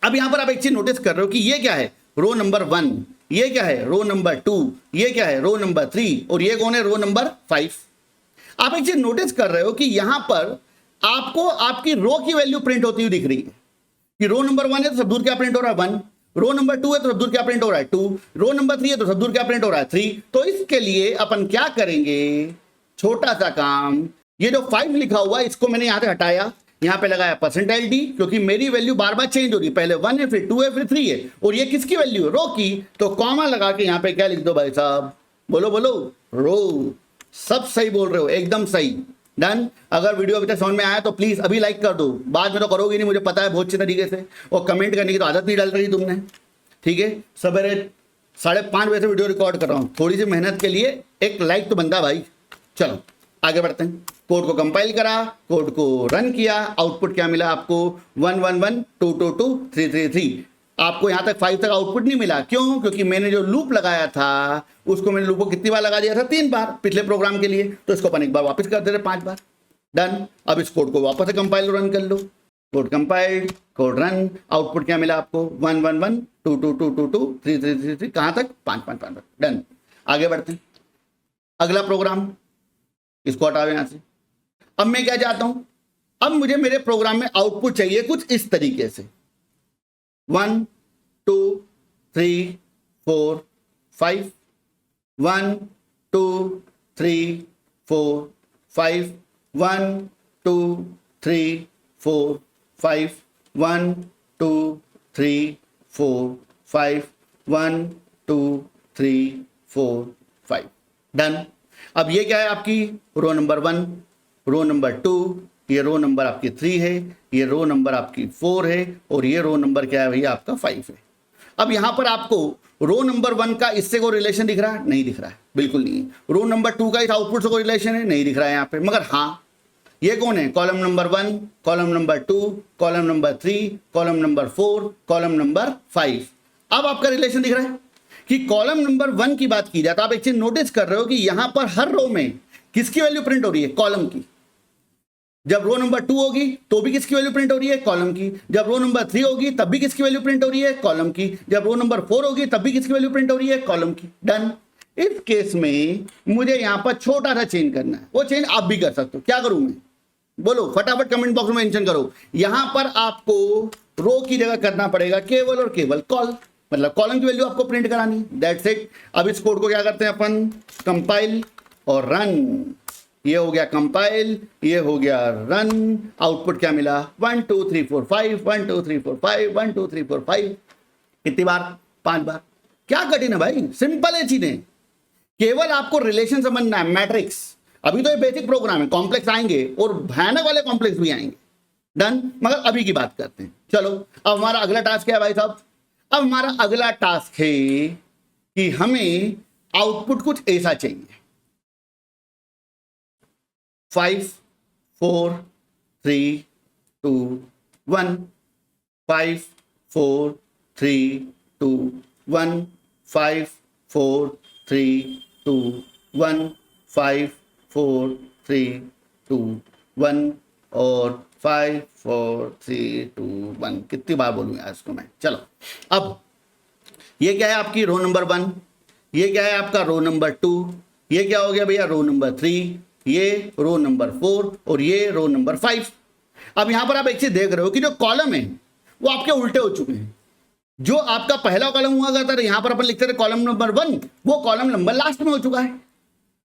अब यहां पर आप एक चीज नोटिस कर रहे हो कि ये क्या है? रो नंबर 1, ये क्या है? रो नंबर 2, ये क्या है? रो नंबर 3, और ये कौन है? Row number 5। आप एक चीज नोटिस कर रहे हो कि यहां पर आपको आपकी रो की वैल्यू प्रिंट होती हुई दिख रही है कि रो नंबर 1 है तो सब दूर क्या प्रिंट हो रहा है? 1। रो नंबर 2 है तो सब दूर क्या प्रिंट हो रहा है? 2। रो नंबर 3 है तो सब दूर क्या प्रिंट हो रहा है? 3। तो इसके लिए अपन क्या करेंगे? छोटा सा काम, ये जो 5 लिखा हुआ है इसको मैंने यहां से हटाया, यहां पे लगाया %d, क्योंकि मेरी वैल्यू बार बार चेंज हो रही है, पहले 1 है फिर 2 है फिर 3 है, और ये किसकी वैल्यू है? रो की। तो कॉमा लगा के यहां पे क्या लिख दो भाई साहब? बोलो बोलो, रो। सब सही बोल रहे हो, एकदम सही, डन। अगर वीडियो अभी तक समझ में आया तो प्लीज अभी लाइक कर दो, बाद में तो करोगे नहीं मुझे पता है बहुत अच्छे तरीके से, और कमेंट करने की तो आदत नहीं डाल रही तुमने, ठीक है। सवेरे 5:30 बजे से वीडियो रिकॉर्ड कर रहा हूं, थोड़ी सी मेहनत के लिए एक लाइक तो बनता भाई। चलो आगे बढ़ते हैं। कोड को कंपाइल करा, कोड को रन किया, आउटपुट क्या मिला आपको? 1 1 1 2 2 2 3 3 3। आपको यहां तक 5 तक आउटपुट नहीं मिला, क्यों? क्योंकि मैंने जो लूप लगाया था उसको मैंने लूप को कितनी बार लगा दिया था? 3 बार पिछले प्रोग्राम के लिए। तो इसको अपन एक बार वापस कर दे रहे 5 बार, डन। अब इस कोड को वापस से कंपाइल रन कर लो, code compiled, code run, output क्या मिला आपको? 1 1 1 2 2 2 2 2 3 3 3 3, कहां तक? 5 5 5, डन। आगे बढ़ते हैं, अगला प्रोग्राम, इसको हटाओ यहां से। अब मैं क्या चाहता हूं? अब मुझे मेरे प्रोग्राम में आउटपुट चाहिए कुछ इस तरीके से, 1 2 3 4 5, 1 2 3 4 5, 1 2 3 4 5, 1 2 3 4 5, 1 2 3 4 5, डन। अब ये क्या है आपकी? रो नंबर 1, रो नंबर 2, ये रो नंबर आपकी 3 है, ये रो नंबर आपकी 4 है, और ये रो नंबर क्या है भैया? आपका 5 है। अब यहां पर आपको रो नंबर 1 का इससे कोई रिलेशन दिख रहा है? नहीं दिख रहा है, बिल्कुल नहीं है। रो नंबर 2 का इस आउटपुट से कोई रिलेशन है? नहीं दिख रहा है यहां पे। मगर हाँ, ये कौन है? Column number 1, column number 2, column number 3, column number 4, column number 5। अब आपका रिलेशन दिख रहा है कि कॉलम नंबर 1 की बात की जाए तो आप एक चीज नोटिस कर रहे हो कि यहां पर हर रो में किसकी वैल्यू प्रिंट हो रही है? कॉलम की। जब रो नंबर 2 होगी तो भी किसकी वैल्यू प्रिंट हो रही है? कॉलम की। जब रो नंबर 3 होगी तब भी किसकी वैल्यू प्रिंट हो रही है? कॉलम की। जब रो नंबर 4 होगी तब भी किसकी वैल्यू प्रिंट हो रही है? कॉलम की, डन। इस केस में मुझे यहां पर छोटा सा चेंज करना है, वो चेंज आप भी कर सकते हो। क्या करूं मैं? बोलो फटाफट कमेंट बॉक्स में मेंशन करो। यहां पर आपको रो की जगह करना पड़ेगा केवल और केवल कॉल, मतलब कॉलम की वैल्यू आपको प्रिंट करानी, दैट्स इट। अब इस कोड को क्या करते हैं अपन? कंपाइल और रन। ये हो गया कंपाइल, ये हो गया रन, आउटपुट क्या मिला? 1 2 3 4 5, 1 2 3 4 5, 1 2 3 4 5। कितनी बार? 5 बार। क्या कठिन है भाई? सिंपल है चीजें, केवल आपको रिलेशन समझना है, मैट्रिक्स। अभी तो ये बेसिक प्रोग्राम है, कॉम्प्लेक्स आएंगे और भयानक वाले कॉम्प्लेक्स भी आएंगे, डन। मगर अभी की बात करते हैं। चलो अब हमारा अगला टास्क क्या है भाई साहब? अब हमारा अगला टास्क है कि हमें आउटपुट कुछ ऐसा चाहिए, 5 4 3 2 1, 5 4 3 2 1 5 4 3 2 1 5 4 3 2 1 और 5 4 3 2 1। कितनी बार बोलूँगा इसको मैं। चलो अब ये क्या है आपकी रो नंबर 1, ये क्या है आपका रो नंबर 2, ये क्या हो गया भैया रो नंबर 3, ये रो नंबर 4 और ये रो नंबर 5। अब यहां पर आप एक चीज देख रहे हो कि जो कॉलम है वो आपके उल्टे हो चुके हैं। जो आपका पहला कॉलम हुआ करता था, यहां पर अपन लिखते थे कॉलम नंबर 1, वो कॉलम नंबर लास्ट में हो चुका है।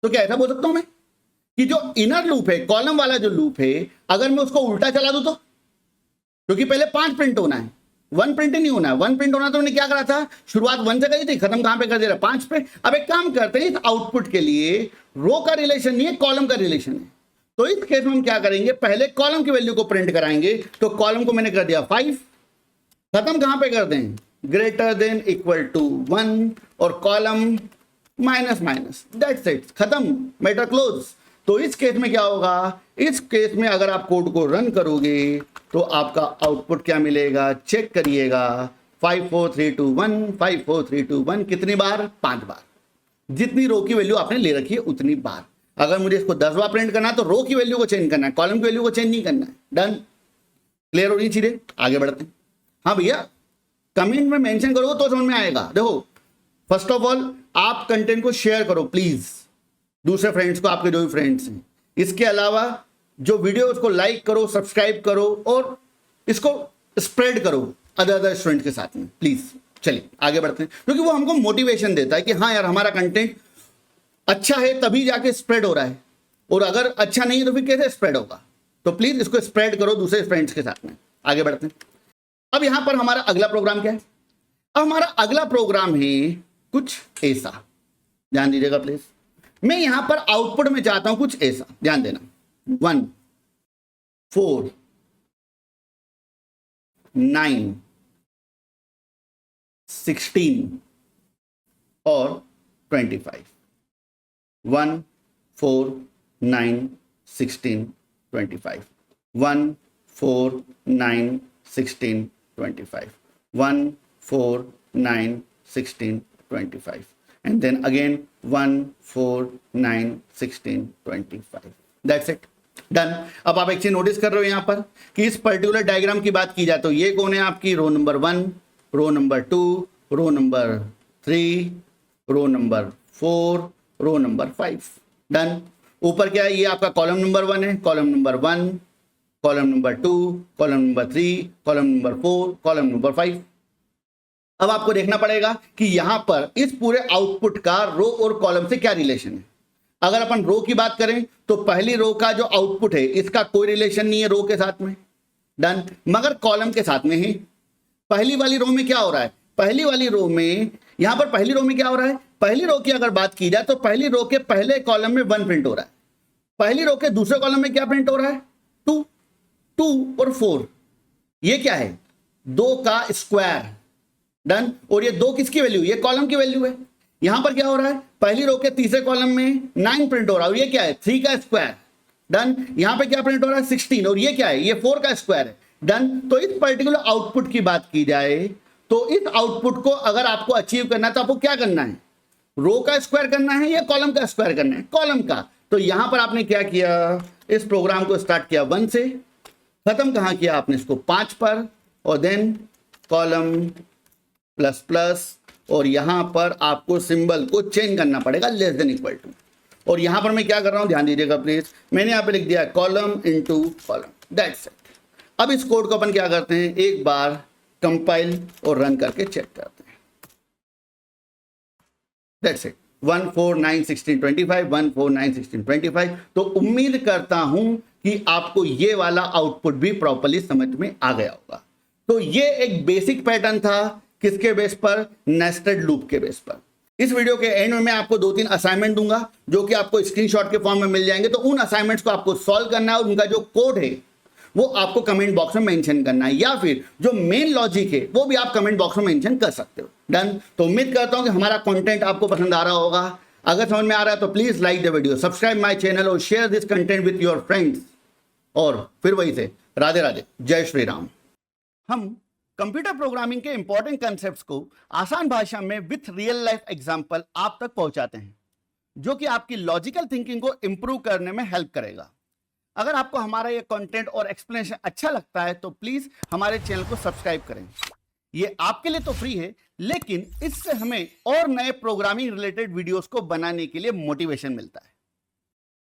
तो क्या ऐसा बोल सकता हूं मैं कि जो इनर लूप है, कॉलम वाला जो लूप है, अगर मैं उसको उल्टा चला दूं तो, क्योंकि पहले 5 प्रिंट होना है, 1 प्रिंट नहीं होना है। 1 प्रिंट होना तो मैंने क्या करा था, शुरुआत 1 से करी थी, खत्म कहां पे कर दे रहा 5 पे। अब एक काम करते हैं, इस आउटपुट के लिए रो का रिलेशन नहीं है, कॉलम का रिलेशन है। तो इस केस में हम क्या करेंगे, पहले कॉलम की वैल्यू को प्रिंट कराएंगे। तो कॉलम को मैंने कर दिया 5, खत्म कहां पे कर दें, ग्रेटर देन इक्वल टू 1 और column minus minus, that's it, खत्म, मैटर क्लोज। तो इस केस में क्या होगा, इस केस में अगर आप कोड को रन करोगे तो आपका आउटपुट क्या मिलेगा, चेक करिएगा, 5 4 3 2 1, 5 4 3 2 1, कितनी बार, 5 बार। जितनी रो की वैल्यू आपने ले रखी है उतनी बार। अगर मुझे इसको 10 बार प्रिंट करना है तो रो की वैल्यू को चेंज करना है, कॉलम की वैल्यू को चेंज नहीं करना है। डन, क्लियर हो रही चीजें, आगे बढ़ते हैं। हाँ भैया, कमेंट में मेंशन करो तो समझ में आएगा। देखो, फर्स्ट ऑफ ऑल आप कंटेंट को शेयर करो प्लीज, दूसरे फ्रेंड्स को, आपके जो भी फ्रेंड्स हैं। इसके अलावा जो वीडियो उसको लाइक करो, सब्सक्राइब करो और इसको स्प्रेड करो अदर स्टूडेंट के साथ में प्लीज। चलिए आगे बढ़ते हैं, क्योंकि वो हमको मोटिवेशन देता है कि हाँ यार हमारा कंटेंट अच्छा है तभी जाके स्प्रेड हो रहा है, और अगर अच्छा नहीं है तो फिर कैसे स्प्रेड होगा। तो प्लीज इसको स्प्रेड करो दूसरे फ्रेंड्स के साथ में। आगे बढ़ते हैं। अब यहां पर हमारा अगला प्रोग्राम क्या है, अब हमारा अगला प्रोग्राम है कुछ ऐसा, ध्यान दीजिएगा प्लीज। मैं यहां पर आउटपुट में चाहता हूं कुछ ऐसा, ध्यान देना, 1 4 9 16 और 25, 1 4 9 16 25, 1 4 9 16 25, 1 4 9 16 25, and then again 1 4 9 16 25, that's it, done. अब आप एक चीज नोटिस कर रहे हो यहां पर कि इस पर्टिकुलर डायग्राम की बात की जाए तो ये कौन है आपकी, row number 1, row number 2, row number 3, row number 4, row number 5, done. ऊपर क्या है, ये आपका कॉलम नंबर 1 है, column number 1, column number 2, column number 3, column number 4, column number 5। अब आपको देखना पड़ेगा कि यहां पर इस पूरे आउटपुट का रो और कॉलम से क्या रिलेशन है। अगर अपन रो की बात करें तो पहली रो का जो आउटपुट है इसका कोई रिलेशन नहीं है रो के साथ में, डन, मगर कॉलम के साथ में है। पहली वाली रो में क्या हो रहा है, पहली वाली रो में, यहां पर पहली रो में क्या हो रहा है, पहली रो की अगर बात की जाए तो पहली रो के पहले कॉलम में 1 प्रिंट हो रहा है, पहली रो के दूसरे कॉलम में क्या प्रिंट हो रहा है, 2 2 और 4, ये क्या है, 2 का स्क्वायर, डन। और ये 2 किसकी वैल्यू, ये कॉलम की वैल्यू है। यहां पर क्या हो रहा है, पहली रो के तीसरे कॉलम में 9 प्रिंट हो रहा है, और ये क्या है, 3 का स्क्वायर, डन। यहां पे क्या प्रिंट हो रहा है, 16, और ये क्या है, ये 4 का स्क्वायर है, डन। तो इस पर्टिकुलर आउटपुट की बात की जाए तो इस आउटपुट को अगर आपको अचीव करना है तो आपको क्या करना है, रो का स्क्वायर करना है या कॉलम का स्क्वायर करना है, कॉलम का। तो यहां पर आपने क्या किया, इस प्रोग्राम को स्टार्ट किया 1 से, खत्म कहां किया आपने इसको 5 पर, और देन कॉलम प्लस प्लस, और यहां पर आपको सिंबल को चेंज करना पड़ेगा, लेस देन इक्वल टू। और यहां पर मैं क्या कर रहा हूं, ध्यान दीजिएगा प्लीज, मैंने यहां पे लिख दिया column into column, that's it. अब इस कोड को अपन क्या करते हैं, एक बार कंपाइल और रन करके चेक करते हैं, दैट्स इट, 1 4 9 16 25, 1 4 9 16 25। तो उम्मीद करता हूं कि आपको ये वाला आउटपुट भी प्रॉपर्ली समझ में आ गया होगा। तो ये एक बेसिक पैटर्न था, किसके बेस पर, नेस्टेड लूप के बेस पर। इस वीडियो के एंड में मैं आपको 2-3 असाइनमेंट दूंगा जो कि आपको स्क्रीनशॉट के फॉर्म में मिल जाएंगे। तो उन असाइनमेंट्स को आपको सॉल्व करना है और उनका जो कोड है वो आपको कमेंट बॉक्स में मेंशन करना है, या फिर जो मेन लॉजिक है वो भी आप कमेंट बॉक्स में मेंशन कर सकते हो, डन। तो उम्मीद करता हूं कि हमारा कंटेंट आपको पसंद आ रहा होगा। अगर समझ में आ रहा है तो please like the video, subscribe my channel और share this content with your friends. और फिर वही से राधे राधे, जय श्री राम। हम कंप्यूटर प्रोग्रामिंग के इंपॉर्टेंट कंसेप्ट्स को आसान भाषा में विथ रियल लाइफ एग्जांपल आप तक पहुंचाते हैं, जो कि आपकी लॉजिकल थिंकिंग को इंप्रूव करने में हेल्प करेगा। अगर आपको हमारा ये कंटेंट और एक्सप्लेनेशन अच्छा लगता है तो प्लीज हमारे चैनल को सब्सक्राइब करें। ये आपके लिए तो फ्री है, लेकिन इससे हमें और नए प्रोग्रामिंग रिलेटेड वीडियोस को बनाने के लिए मोटिवेशन मिलता है।